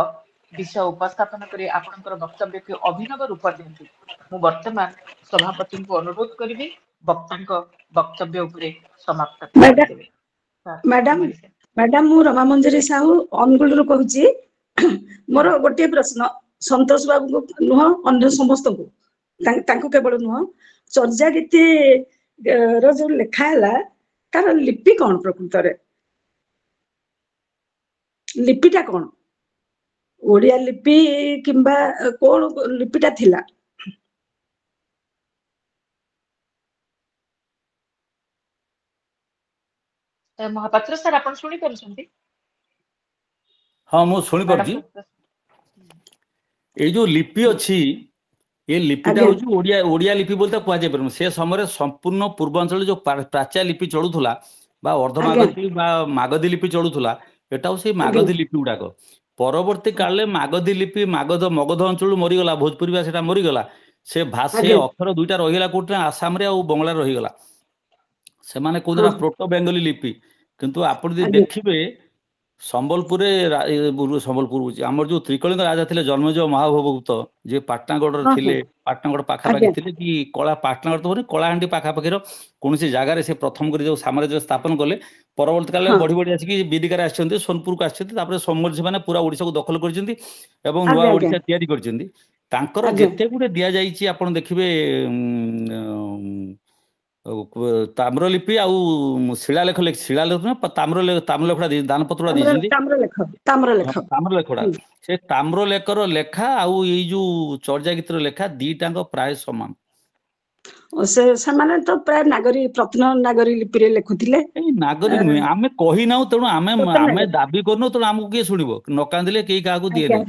ବିଷୟ ଉପସ୍ଥାପନ କରି ଆପଣଙ୍କର ବକ୍ତବ୍ୟକୁ ଅଭିନବ ରୂପ ଦିଅନ୍ତି। ମୁଁ ବର୍ତ୍ତମାନ ସଭାପତିଙ୍କୁ ଅନୁରୋଧ କରିବି ବକ୍ତାଙ୍କ ବକ୍ତବ୍ୟ ଉପରେ ସମାପ୍ତ କରିଦେବେ। ମ୍ୟାଡାମ ମୁଁ ରମା ମଞ୍ଜରୀ ସାହୁ ଅନୁଗୁଳରୁ କହୁଛି। ମୋର ଗୋଟିଏ ପ୍ରଶ୍ନ, ସନ୍ତୋଷ ବାବୁଙ୍କୁ ନୁହଁ, ଅନ୍ୟ ସମସ୍ତଙ୍କୁ, ତାଙ୍କୁ କେବଳ ନୁହଁ, ଚର୍ଯା ଗୀତି ର ଯୋଉ ଲେଖା ହେଲା ତାର ଲିପି କଣ ପ୍ରକୃତରେ? ଲିପିଟା କଣ? ଓଡ଼ିଆ ଲିପି କିମ୍ବା କୋଉ ଲିପିଟା ଥିଲା? ମହାପାତ୍ର ସାର୍, ଆପଣ ଶୁଣିପାରୁଛନ୍ତି? ହଁ, ମୁଁ ଶୁଣିପାରୁଛି। ଏଇ ଯୋଉ ଲିପି ଅଛି, ଏ ଲିପିଟା ଆଜ୍ଞା ହଉଛି ଓଡ଼ିଆ ଲିପି ବୋଲି ତ କୁହାଯାଇ ପାରିବନି। ସେ ସମୟରେ ସମ୍ପୂର୍ଣ୍ଣ ପୂର୍ବାଞ୍ଚଳରେ ଯୋଉ ପ୍ରାଚ୍ୟ ଲିପି ଚଳୁଥିଲା ବା ଆଜ୍ଞା ଅର୍ଦ୍ଧମାଗଧୀ ବା ମାଗଧୀ ଲିପି ଚଳୁଥିଲା, ଏଟା ହଉଛି ସେଇ ଆଜ୍ଞା ମାଗଧୀ ଲିପି ଗୁଡାକ। ପରବର୍ତ୍ତୀ କାଳରେ ମାଗଧୀ ଲିପି ମଗଧ ଅଞ୍ଚଳରୁ ମରିଗଲା, ଭୋଜପୁରୀ ଭାଷା ସେଟା ମରିଗଲା। ସେ ଆଜ୍ଞା ଅକ୍ଷର ଦୁଇଟା ରହିଗଲା କୋଉଠି ନା ଆସାମରେ ଆଉ ବଙ୍ଗଳାରେ ରହିଗଲା। ସେମାନେ ହଁ କହୁଥିଲେ ପ୍ରୋଟୋ ବେଙ୍ଗଲୀ ଲିପି। କିନ୍ତୁ ଆପଣ ଯଦି ଆଜ୍ଞା ଦେଖିବେ ସମ୍ବଲପୁରରେ, ସମ୍ବଲପୁର ହଉଛି ଆମର ଯୋଉ ତ୍ରିକଳିଙ୍ଗ ରାଜା ଥିଲେ ଜନ୍ମେଜୟ ମହାଭବଗୁପ୍ତ, ଯିଏ ପାଟଣାଗଡ଼ରେ ହଁ ଥିଲେ, ହଁ ପାଟଣାଗଡ଼ ପାଖାପାଖି ଆଜ୍ଞା ଥିଲେ, କି ପାଟଣାଗଡ଼ ତ କଳାହାଣ୍ଡି ପାଖାପାଖିର କୌଣସି ଜାଗାରେ ସେ ପ୍ରଥମ କରି ଯୋଉ ସାମ୍ରାଜ୍ୟ ସ୍ଥାପନ କଲେ। ପରବର୍ତ୍ତୀ କାଳରେ ହଁ ବଢି ବଢି ଆସିକି ବିଦିକାରେ ଆସିଛନ୍ତି, ସୋନପୁରକୁ ଆସିଛନ୍ତି, ତାପରେ ସମ୍ବଲପୁରୀ ମାନେ ପୁରା ଓଡ଼ିଶାକୁ ଦଖଲ କରିଛନ୍ତି ଏବଂ ନୂଆ ଆଜ୍ଞା ଆଜ୍ଞା ଓଡ଼ିଶା ତିଆରି କରିଛନ୍ତି। ତାଙ୍କର ଆଜ୍ଞା ଯେତେ ଗୁଟେ ଦିଆଯାଇଛି ଆପଣ ଦେଖିବେ ତାମ୍ରଲିପି ଆଉ ଶିଳାଲେଖ ଶିଳାଲେଖ ନା ତାମ୍ରଲେଖଟା ଦାନପତ୍ରଟା ଦେଇଛନ୍ତି। ତାମ୍ରଲେଖ ତାମ୍ରଲେଖଟା ସେ ତାମ୍ରଲେଖର ଲେଖା ଆଉ ଏଇ ଯୋଉ ଚର୍ଯା ଗୀତର ଲେଖା ଦିଟାଙ୍କ ପ୍ରାୟ ସମାନ। ସେମାନେ ତ ପ୍ରାୟ ପ୍ରତ୍ନ ନାଗରୀ ଲିପିରେ ଲେଖୁଥିଲେ। ଏଇ ନାଗରିକ ନୁହେଁ, ଆମେ କହିନାଉ, ତେଣୁ ଆମେ ଦାବି କରୁନୁ, ତେଣୁ ଆମକୁ କିଏ ଶୁଣିବ? ନ କାନ୍ଦିଲେ କେହି କାହାକୁ ଦିଏ ନାହିଁ।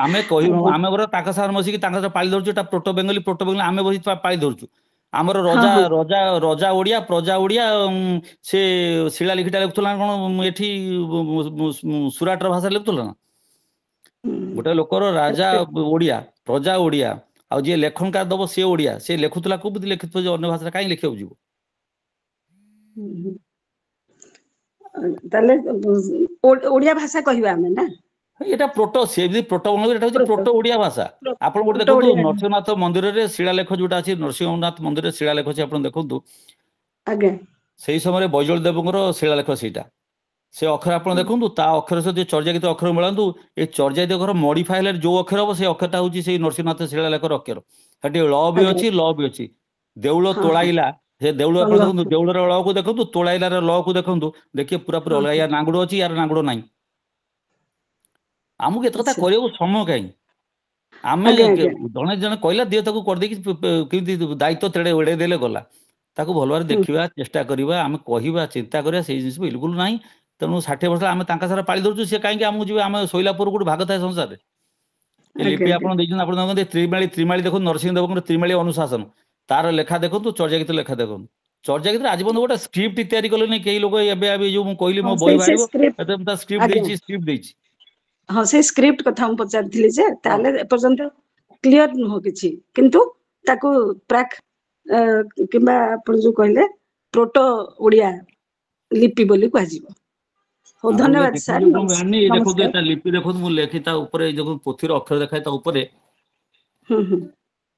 ଆମେ କହିବୁ, ଆମେ ବର ତାଙ୍କ ସାଙ୍ଗରେ ବସିକି ତାଙ୍କ ସାଙ୍ଗରେ ପାଳି ଧରୁଛୁ, ଏଟା ପ୍ରୋଟୋ ବେଙ୍ଗଲୀ ଆମେ ବସି ପାଳି ଧରୁଛୁ। ଆମର ରଜା ଓଡିଆ, ପ୍ରଜା ଓଡିଆ, ସେ ଶିଳାଲିଖିଟା ଲେଖୁଥିଲା କଣ ଏଠି ସୁରାଟର ଭାଷା ଲେଖୁଥିଲା ନା? ଗୋଟେ ଲୋକର ରାଜା ଓଡିଆ, ପ୍ରଜା ଓଡିଆ, ଆଉ ଯିଏ ଲେଖନକାର ଦବ ସିଏ ଓଡିଆ, ସେ ଲେଖୁଥିଲା କୋଉ ଲେଖୁଥିବ ଯେ ଅନ୍ୟ ଭାଷାରେ କାହିଁ ଲେଖିବାକୁ ଯିବ? ତାହେଲେ ଓଡିଆ ଭାଷା କହିବା ଆମେ ନା? ଏଇଟା ପ୍ରୋଟୋ, ସେ ପ୍ରୋଟୋ ଏଟା ହଉଛି ପ୍ରୋଟୋ ଓଡିଆ ଭାଷା। ଆପଣ ଗୋଟେ ଦେଖନ୍ତୁ ନରସିଂହନାଥ ମନ୍ଦିରରେ ଶିଳାଲେଖ ଯୋଉଟା ଅଛି, ନରସିଂହନାଥ ମନ୍ଦିରରେ ଶିଳାଲେଖ ଅଛି, ଆପଣ ଦେଖନ୍ତୁ। ଆଜ୍ଞା। ସେଇ ସମୟରେ ବୈଜଳ ଦେବଙ୍କର ଶିଳାଲେଖ ସେଇଟା। ସେ ଅକ୍ଷର ଆପଣ ଦେଖନ୍ତୁ, ତା ଅକ୍ଷର ସହିତ ଚର୍ଯା ଗୀତ ଅକ୍ଷର ମିଳାନ୍ତୁ, ଏ ଚର୍ଯା ଗୀତ ଅକ୍ଷର ମଡିଫାଏ ହେଲେ ଯୋଉ ଅକ୍ଷର ହବ, ସେଇ ଅକ୍ଷରଟା ହଉଛି ସେଇ ନରସିଂହନାଥ ଶିଳାଲେଖର ଅକ୍ଷର। ସେଠି ଳ ବି ଅଛି, ଲ ବି ଅଛି। ଦେଉଳ ତୋଳାଇଲା, ସେ ଦେଉଳ ଆପଣ ଦେଖନ୍ତୁ, ଦେଉଳର ଳ କୁ ଦେଖନ୍ତୁ, ତୋଳାଇଲାର ଲ କୁ ଦେଖନ୍ତୁ, ଦେଖିବେ ପୁରା ଅଲଗା। ୟାର ନାଙ୍ଗୁଡ ଅଛି, ୟାର ନାଙ୍ଗୁଡ ନାହିଁ। ଆମକୁ ଏତେ କଥା କରିବାକୁ ସମୟ କାହିଁ? ଆମେ ଜଣେ କହିଲା ଦିଅ ତାକୁ କରିଦେଇକି କେମିତି ଦାୟିତ୍ୱ ତେଡେ ଏଡେଇ ଦେଲେ ଗଲା। ତାକୁ ଭଲ ଭାବରେ ଦେଖିବା, ଚେଷ୍ଟା କରିବା, ଆମେ କହିବା, ଚିନ୍ତା କରିବା, ସେଇ ଜିନିଷ ବିଲକୁଲ ନାହିଁ। ତେଣୁ 60 ବର୍ଷ ଆମେ ତାଙ୍କ ସାରା ପାଳି ଧରୁଛୁ, ସେ କାହିଁକି ଆମକୁ ଯିବେ? ଆମେ ଶୋଇଲା ପରେ ଗୋଟେ ଭାଗ ଥାଏ ସଂସାରରେ। ଏ ଲିପି ଆପଣ ଦେଇଛନ୍ତି, ଆପଣ ଦେଖନ୍ତୁ ତ୍ରିମାଳୀ ଦେଖନ୍ତୁ, ନରସିଂହ ଦେବଙ୍କର ତ୍ରିମାଳୀ ଅନୁଶାସନ, ତାର ଲେଖା ଦେଖନ୍ତୁ, ଚର୍ଯା ଗୀତ ଲେଖା ଦେଖନ୍ତୁ। ଚର୍ଯା ଗୀତରେ ଆଜି ପର୍ଯ୍ୟନ୍ତ ଗୋଟେ ସ୍କ୍ରିପ୍ଟ ତିଆରି କଲେନି କେହି ଲୋକ। ଏବେ ଯୋଉ ମୁଁ କହିଲି ମୋ ବହି ବାହାରିବ, ସ୍କ୍ରିପ୍ଟ ଦେଇଛି। ହଁ, ସେଇ ସ୍କ୍ରିପ୍ଟ କଥା ମୁଁ ପଚାରିଥିଲି ଯେ, ତାହେଲେ ଏପର୍ଯ୍ୟନ୍ତ କ୍ଲିୟର ନୁହଁ କିଛି, କିନ୍ତୁ ତାକୁ ପ୍ରାକ୍ କିମ୍ବା ଆପଣ ଯୋଉ କହିଲେ ପ୍ରୋଟୋ ଓଡିଆ ଲିପି ବୋଲି କୁହାଯିବ। ହଉ, ଧନ୍ୟବାଦ ସାର୍, ଦେଖନ୍ତୁ ନମସ୍କାର। ଏଟା ଲିପି ଦେଖନ୍ତୁ, ମୁଁ ଲେଖି ତା ଉପରେ ଯୋଉ ପୋଥିର ଅକ୍ଷର ଦେଖାଏ, ତା ଉପରେ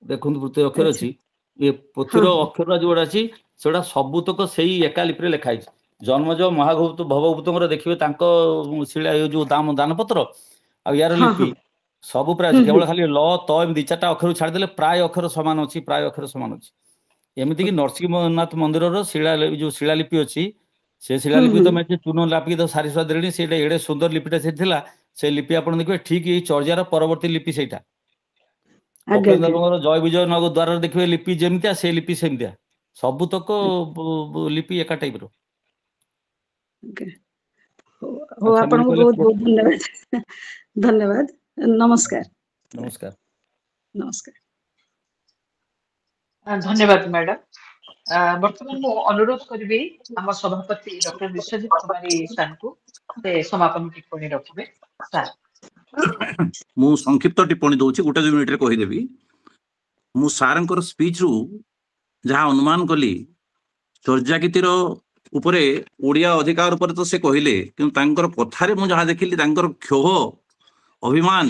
ଦେଖନ୍ତୁ ପୋଥିର ଅକ୍ଷର ଅଛି। ଏ ପୋଥିର ଅକ୍ଷର ଯୋଉଟା ଅଛି, ସେଗୁଡା ସବୁତକ ସେଇ ଏକା ଲିପିରେ ଲେଖା ହେଇଛି। ଜନ୍ମଜ ଭବଭୂତଙ୍କର ଦେଖିବେ ତାଙ୍କ ଶିଳା ଯୋଉ ଦାନପତ୍ର ଆଉ ୟାର ଲିପି ସବୁ ପ୍ରାୟ ଅଛି। କେବଳ ଖାଲି ଲ ତ ଏମିତି 4ଟା ଅକ୍ଷର ଛାଡ଼ିଦେଲେ ପ୍ରାୟ ଅକ୍ଷର ସମାନ ଅଛି, ପ୍ରାୟ ଅକ୍ଷର ସମାନ ଅଛି। ଏମିତିକି ନରସିଂହନାଥ ମନ୍ଦିରର ଯୋଉ ଶିଳାଲିପି ଅଛି, ସେ ଶିଳାଲିପି ତ ଚୂନ ଲାପିକି ତ ସାରି ସୁରା ଦେଲେଣି। ସେଇଟା ଏଡେ ସୁନ୍ଦର ଲିପିଟା ସେ ଥିଲା। ସେ ଲିପି ଆପଣ ଦେଖିବେ ଠିକ ଏଇ ଚର୍ଯାର ପରବର୍ତ୍ତୀ ଲିପି ସେଇଟା। କପିଳେନ୍ଦ୍ର ଦେବଙ୍କର ଜୟ ବିଜୟ ନଗ ଦ୍ୱାରରେ ଦେଖିବେ ଲିପି ଯେମିତିଆ, ସେ ଲିପି ସେମିତିଆ। ସବୁତକ ଲିପି ଏକା ଟାଇପର। ହଉ, ଆପଣଙ୍କୁ ବହୁତ ବହୁତ ଧନ୍ୟବାଦ। ଧନ୍ୟବାଦ, ନମସ୍କାର। ନମସ୍କାର। ନମସ୍କାର। ଧନ୍ୟବାଦ ମ୍ୟାଡାମ। ବର୍ତ୍ତମାନ ମୁଁ ଅନୁରୋଧ କରିବି ଆମ ସଭାପତି ଡକ୍ଟର ବିଶ୍ୱଜିତ କୁମାରୀ ସାରଙ୍କୁ ସେ ସମାପନ ଟିପ୍ପଣୀ ରଖିବେ। ସାର୍, ମୁଁ ସଂକ୍ଷିପ୍ତ ଟିପ୍ପଣୀ ଦଉଛି, 1-2 ମିନିଟରେ କହିଦେବି। ମୁଁ ସାରଙ୍କର ସ୍ପିଚରୁ ଯାହା ଅନୁମାନ କଲି, ଚର୍ଯା ଗୀତିର ଉପରେ ଓଡିଆ ଅଧିକାର ଉପରେ ତ ସେ କହିଲେ, କିନ୍ତୁ ତାଙ୍କର କଥାରେ ମୁଁ ଯାହା ଦେଖିଲି, ତାଙ୍କର କ୍ଷୋଭ, ଅଭିମାନ,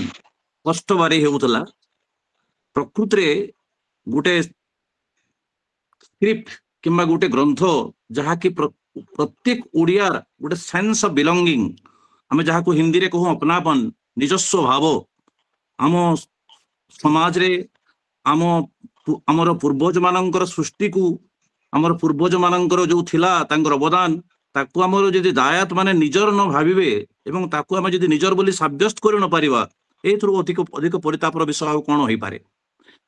କଷ୍ଟ ବାରି ହେଉଥିଲା। ପ୍ରକୃତିରେ ଗୋଟେ ସ୍କ୍ରିପ୍ଟ କିମ୍ବା ଗୋଟେ ଗ୍ରନ୍ଥ ଯାହାକି ପ୍ରତ୍ୟେକ ଓଡିଆ ଗୋଟେ ସେନ୍ସ ଅଫ ବିଲଙ୍ଗିଂ, ଆମେ ଯାହାକୁ ହିନ୍ଦୀରେ କହୁ ଅପନାପନ, ନିଜସ୍ୱ ଭାବ, ଆମ ସମାଜରେ ଆମର ପୂର୍ବଜ ମାନଙ୍କର ସୃଷ୍ଟିକୁ, ଆମର ପୂର୍ବଜ ମାନଙ୍କର ଯୋଉ ଥିଲା ତାଙ୍କର ଅବଦାନ, ତାକୁ ଆମର ଯଦି ଦାୟାତ ମାନେ ନିଜର ନ ଭାବିବେ ଏବଂ ତାକୁ ଆମେ ଯଦି ନିଜର ବୋଲି ସାବ୍ୟସ୍ତ କରି ନ ପାରିବା, ଏଇଥିରୁ ଅଧିକ ପରିତାପର ବିଷୟ ଆଉ କଣ ହେଇପାରେ।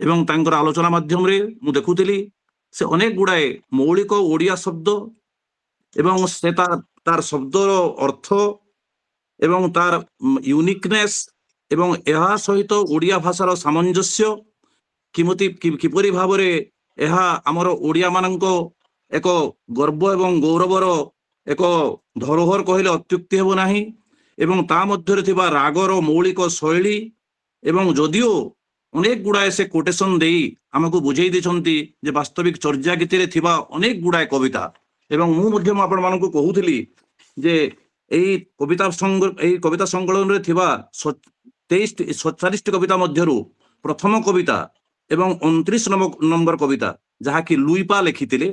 ଏବଂ ତାଙ୍କର ଆଲୋଚନା ମାଧ୍ୟମରେ ମୁଁ ଦେଖୁଥିଲି ସେ ଅନେକ ଗୁଡାଏ ମୌଳିକ ଓଡିଆ ଶବ୍ଦ ଏବଂ ସେ ତାର ଶବ୍ଦର ଅର୍ଥ ଏବଂ ତାର ୟୁନିକନେସ୍ ଏବଂ ଏହା ସହିତ ଓଡିଆ ଭାଷାର ସାମଞ୍ଜସ୍ୟ କିପରି ଭାବରେ ଏହା ଆମର ଓଡିଆ ମାନଙ୍କ ଏକ ଗର୍ବ ଏବଂ ଗୌରବର ଏକ ଧରୋହର କହିଲେ ଅତ୍ୟୁକ୍ତି ହେବ ନାହିଁ। ଏବଂ ତା ମଧ୍ୟରେ ଥିବା ରାଗର ମୌଳିକ ଶୈଳୀ, ଏବଂ ଯଦିଓ ଅନେକ ଗୁଡାଏ ସେ କୋଟେସନ ଦେଇ ଆମକୁ ବୁଝେଇ ଦେଇଛନ୍ତି ଯେ ବାସ୍ତବିକ ଚର୍ଯା ଗୀତିରେ ଥିବା ଅନେକ ଗୁଡାଏ କବିତା, ଏବଂ ମୁଁ ମଧ୍ୟ ଆପଣମାନଙ୍କୁ କହୁଥିଲି ଯେ ଏହି କବିତା ସଂକଳନରେ ଥିବା 47ଟି କବିତା ମଧ୍ୟରୁ ପ୍ରଥମ କବିତା ଏବଂ 29 ନମ୍ବର କବିତା ଯାହାକି ଲୁଇପା ଲେଖିଥିଲେ,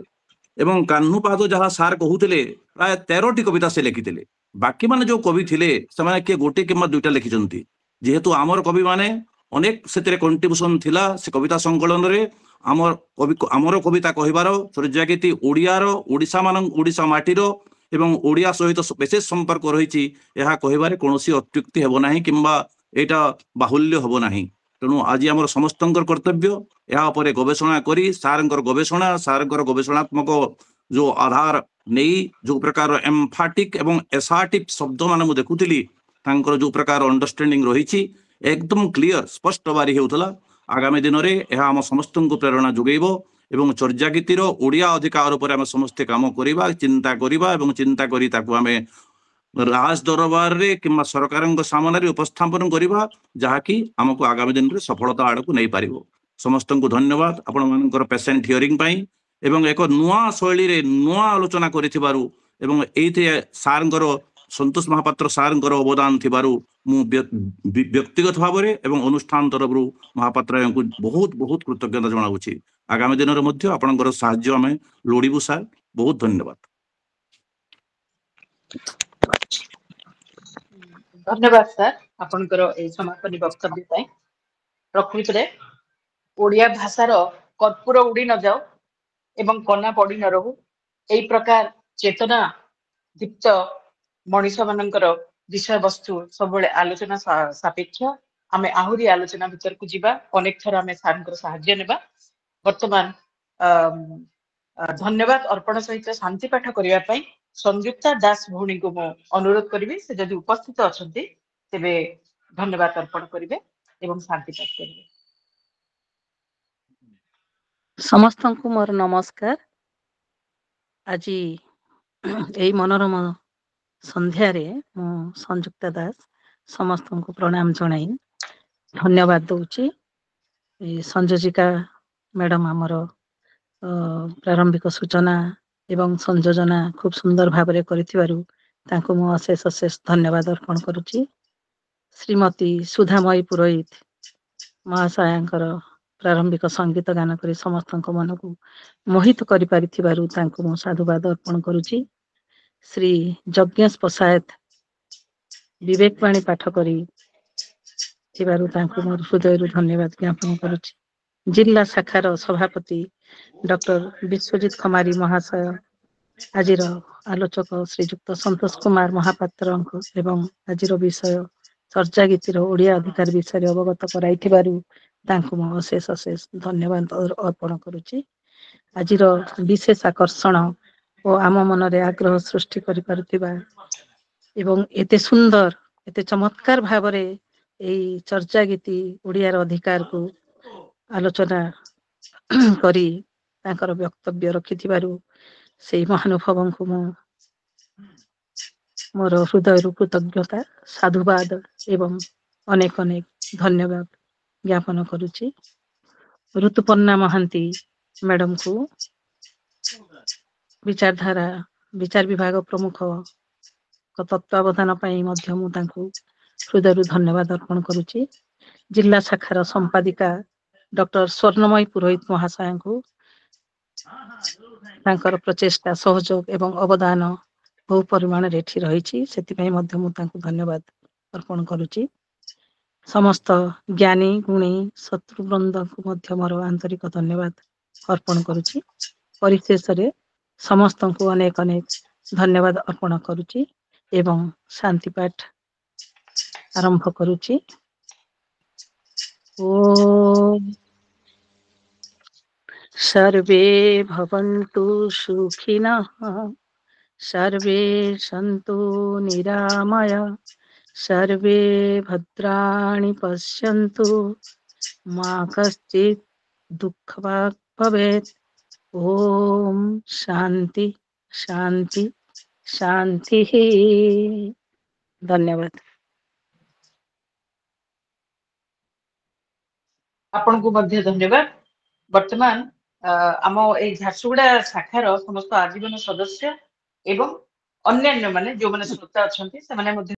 ଏବଂ କାହ୍ନୁପାଦ ଯାହା ସାର୍ କହୁଥିଲେ ପ୍ରାୟ 13ଟି କବିତା ସେ ଲେଖିଥିଲେ। ବାକି ମାନେ ଯୋଉ କବି ଥିଲେ ସେମାନେ କିଏ 1 କିମ୍ବା 2ଟା ଲେଖିଛନ୍ତି। ଯେହେତୁ ଆମର କବି ମାନେ ଅନେକ ସେଥିରେ କଣ୍ଟ୍ରିବ୍ୟୁସନ ଥିଲା ସେ କବିତା ସଂକଳନରେ, ଆମର କବିତା କହିବାର ସୂର୍ଯ୍ୟଗୀତି ଓଡ଼ିଶା ମାଟିର ଏବଂ ଓଡ଼ିଆ ସହିତ ବିଶେଷ ସମ୍ପର୍କ ରହିଛି ଏହା କହିବାରେ କୌଣସି ଅତ୍ୟୁକ୍ତି ହେବ ନାହିଁ କିମ୍ବା ଏଇଟା ବାହୁଲ୍ୟ ହେବ ନାହିଁ। ତେଣୁ ଆଜି ଆମର ସମସ୍ତଙ୍କର କର୍ତ୍ତବ୍ୟ ଏହା ଉପରେ ଗବେଷଣା କରି ସାର୍ଙ୍କର ଗବେଷଣାତ୍ମକ ଯୋଉ ଆଧାର ନେଇ ଯୋଉ ପ୍ରକାର ଏମ୍ଫାଟିକ୍ ଏବଂ ଏସାର୍ଟିଭ ଶବ୍ଦ ମାନେ ମୁଁ ଦେଖୁଥିଲି ତାଙ୍କର ଯୋଉ ପ୍ରକାର ଅଣ୍ଡରଷ୍ଟାଣ୍ଡିଂ ରହିଛି ଏକଦମ କ୍ଲିୟର ସ୍ପଷ୍ଟ ବାରି ହେଉଥିଲା। ଆଗାମୀ ଦିନରେ ଏହା ଆମ ସମସ୍ତଙ୍କୁ ପ୍ରେରଣା ଯୋଗାଇବ ଏବଂ ଚର୍ଯାଗୀତିର ଓଡ଼ିଆ ଅଧିକାର ଉପରେ ଆମେ ସମସ୍ତେ କାମ କରିବା, ଚିନ୍ତା କରିବା ଏବଂ ଚିନ୍ତା କରି ତାକୁ ଆମେ ରାଜ ଦରବାରରେ କିମ୍ବା ସରକାରଙ୍କ ସାମନାରେ ଉପସ୍ଥାପନ କରିବା ଯାହାକି ଆମକୁ ଆଗାମୀ ଦିନରେ ସଫଳତା ଆଡ଼କୁ ନେଇପାରିବ। ସମସ୍ତଙ୍କୁ ଧନ୍ୟବାଦ ଆପଣମାନଙ୍କର ପେସେଣ୍ଟ ହିୟରିଂ ପାଇଁ ଏବଂ ଏକ ନୂଆ ଶୈଳୀରେ ନୂଆ ଆଲୋଚନା କରିଥିବାରୁ ଏବଂ ଏଇଥି ସାର୍ଙ୍କର ସନ୍ତୋଷ ମହାପାତ୍ର ସାର୍ଙ୍କର ଅବଦାନ ଥିବାରୁ ମୁଁ ବ୍ୟକ୍ତିଗତ ଭାବରେ ଏବଂ ଅନୁଷ୍ଠାନ ତରଫରୁ ମହାପାତ୍ରଙ୍କୁ ବହୁତ ବହୁତ କୃତଜ୍ଞତା ଜଣାଉଛି। ଆଗାମୀ ଦିନରେ ମଧ୍ୟ ଆପଣଙ୍କର ସାହାଯ୍ୟ ଆମେ ଲୋଡ଼ିବୁ ସାର୍। ବହୁତ ଧନ୍ୟବାଦ। ଧନ୍ୟବାଦ ସାର୍ ଆପଣଙ୍କର ଏହି ସମାପନୀ ବକ୍ତବ୍ୟ ପାଇଁ। ପ୍ରକୃତରେ ଓଡ଼ିଆ ଭାଷାର କର୍ପୂର ଉଡ଼ି ନ ଯାଉ ଏବଂ କନା ପଡ଼ି ନ ରହୁ ଏଇ ପ୍ରକାର ଚେତନା ଦୀପ୍ତ ମଣିଷ ମାନଙ୍କର ବିଷୟବସ୍ତୁ ସବୁବେଳେ ଆଲୋଚନା ସାପେକ୍ଷ। ଆମେ ଆହୁରି ଆଲୋଚନା ଭିତରକୁ ଯିବା, ଅନେକ ଥର ଆମେ ସାର୍ଙ୍କର ସାହାଯ୍ୟ ନେବା। ବର୍ତ୍ତମାନ ଧନ୍ୟବାଦ ଅର୍ପଣ ସହିତ ଶାନ୍ତି ପାଠ କରିବା ପାଇଁ ସଂଯୁକ୍ତା ଦାସ ଭଉଣୀଙ୍କୁ ମୁଁ ଅନୁରୋଧ କରିବି, ସେ ଯଦି ଉପସ୍ଥିତ ଅଛନ୍ତି ତେବେ ଧନ୍ୟବାଦ ଅର୍ପଣ କରିବେ ଏବଂ ଶାନ୍ତି ପାଠ କରିବେ। ସମସ୍ତଙ୍କୁ ମୋର ନମସ୍କାର। ଆଜି ଏଇ ମନୋରମ ସନ୍ଧ୍ୟାରେ ମୁଁ ସଂଯୁକ୍ତା ଦାସ ସମସ୍ତଙ୍କୁ ପ୍ରଣାମ ଜଣାଇ ଧନ୍ୟବାଦ ଦଉଛି। ସଂଯୋଜିକା ମ୍ୟାଡ଼ାମ ଆମର ପ୍ରାରମ୍ଭିକ ସୂଚନା ଏବଂ ସଂଯୋଜନା ଖୁବ ସୁନ୍ଦର ଭାବରେ କରିଥିବାରୁ ତାଙ୍କୁ ମୁଁ ଅଶେଷ ଧନ୍ୟବାଦ ଅର୍ପଣ କରୁଛି। ଶ୍ରୀମତୀ ସୁଧାମୟୀ ପୁରୋହିତ ମହାଶୟାଙ୍କର ପ୍ରାରମ୍ଭିକ ସଙ୍ଗୀତ ଗାନ କରି ସମସ୍ତଙ୍କ ମନକୁ ମୋହିତ କରିପାରିଥିବାରୁ ତାଙ୍କୁ ମୁଁ ସାଧୁବାଦ ଅର୍ପଣ କରୁଛି। ଶ୍ରୀ ଯଜ୍ଞେଶ ପଶାୟତ ବିବେକ ବାଣୀ ପାଠ କରି ଥିବାରୁ ତାଙ୍କୁ ମୋର ହୃଦୟରୁ ଧନ୍ୟବାଦ ଜ୍ଞାପନ କରୁଛି। ଜିଲ୍ଲା ଶାଖାର ସଭାପତି ଡକ୍ଟର ବିଶ୍ୱଜିତ ଖମାରୀ ମହାଶୟ, ଆଜିର ଆଲୋଚକ ଶ୍ରୀଯୁକ୍ତ ସନ୍ତୋଷ କୁମାର ମହାପାତ୍ରଙ୍କୁ ଏବଂ ଆଜିର ବିଷୟ ଚର୍ଚ୍ଚାଗୀତିର ଓଡ଼ିଆ ଅଧିକାର ବିଷୟରେ ଅବଗତ କରାଇଥିବାରୁ ତାଙ୍କୁ ମୁଁ ଅଶେଷ ଧନ୍ୟବାଦ ଅର୍ପଣ କରୁଛି। ଆଜିର ବିଶେଷ ଆକର୍ଷଣ ଓ ଆମ ମନରେ ଆଗ୍ରହ ସୃଷ୍ଟି କରିପାରୁଥିବା ଏବଂ ଏତେ ସୁନ୍ଦର ଏତେ ଚମତ୍କାର ଭାବରେ ଏଇ ଚର୍ଚ୍ଚାଗୀତି ଓଡ଼ିଆର ଅଧିକାରକୁ ଆଲୋଚନା କରି ତାଙ୍କର ବକ୍ତବ୍ୟ ରଖିଥିବାରୁ ସେଇ ମହାନୁଭବଙ୍କୁ ମୁଁ ମୋର ହୃଦୟରୁ କୃତଜ୍ଞତା ସାଧୁବାଦ ଏବଂ ଅନେକ ଅନେକ ଧନ୍ୟବାଦ ଜ୍ଞାପନ କରୁଛି। ଋତୁପର୍ଣ୍ଣା ମହାନ୍ତି ମ୍ୟାଡମକୁ ବିଚାର ବିଭାଗ ପ୍ରମୁଖ ତତ୍ତ୍ୱାବଧାନ ପାଇଁ ମଧ୍ୟ ମୁଁ ତାଙ୍କୁ ହୃଦୟରୁ ଧନ୍ୟବାଦ ଅର୍ପଣ କରୁଛି। ଜିଲ୍ଲା ଶାଖାର ସମ୍ପାଦିକା ଡକ୍ଟର ସ୍ୱର୍ଣ୍ଣମୟୀ ପୁରୋହିତ ମହାଶୟଙ୍କୁ ତାଙ୍କର ପ୍ରଚେଷ୍ଟା ସହଯୋଗ ଏବଂ ଅବଦାନ ବହୁ ପରିମାଣରେ ଏଠି ରହିଛି, ସେଥିପାଇଁ ମଧ୍ୟ ମୁଁ ତାଙ୍କୁ ଧନ୍ୟବାଦ ଅର୍ପଣ କରୁଛି। ସମସ୍ତ ଜ୍ଞାନୀ ଗୁଣୀ ଶତ୍ରୁବୃନ୍ଦଙ୍କୁ ମଧ୍ୟ ମୋର ଆନ୍ତରିକ ଧନ୍ୟବାଦ ଅର୍ପଣ କରୁଛି। ପରିଶେଷରେ ସମସ୍ତଙ୍କୁ ଅନେକ ଅନେକ ଧନ୍ୟବାଦ ଅର୍ପଣ କରୁଛି ଏବଂ ଶାନ୍ତି ପାଠ ଆରମ୍ଭ କରୁଛି। ଓମ୍ सर्वे भवन्तु सुखिनः, सर्वे सन्तु निरामय, सर्वे भद्राणि पश्यन्तु, मा कश्चित् दुःखभाग् भवेत्। ओम शांति शांति शांति। धन्यवाद। ଆପଣଙ୍କୁ ମଧ୍ୟ ଧନ୍ୟବାଦ। ବର୍ତ୍ତମାନ ଆମ ଏଇ ଝାରସୁଗୁଡା ଶାଖାର ସମସ୍ତ ଆଜୀବନ ସଦସ୍ୟ ଏବଂ ଅନ୍ୟାନ୍ୟ ମାନେ ଯୋଉମାନେ ଶ୍ରୋତା ଅଛନ୍ତି ସେମାନେ ମଧ୍ୟ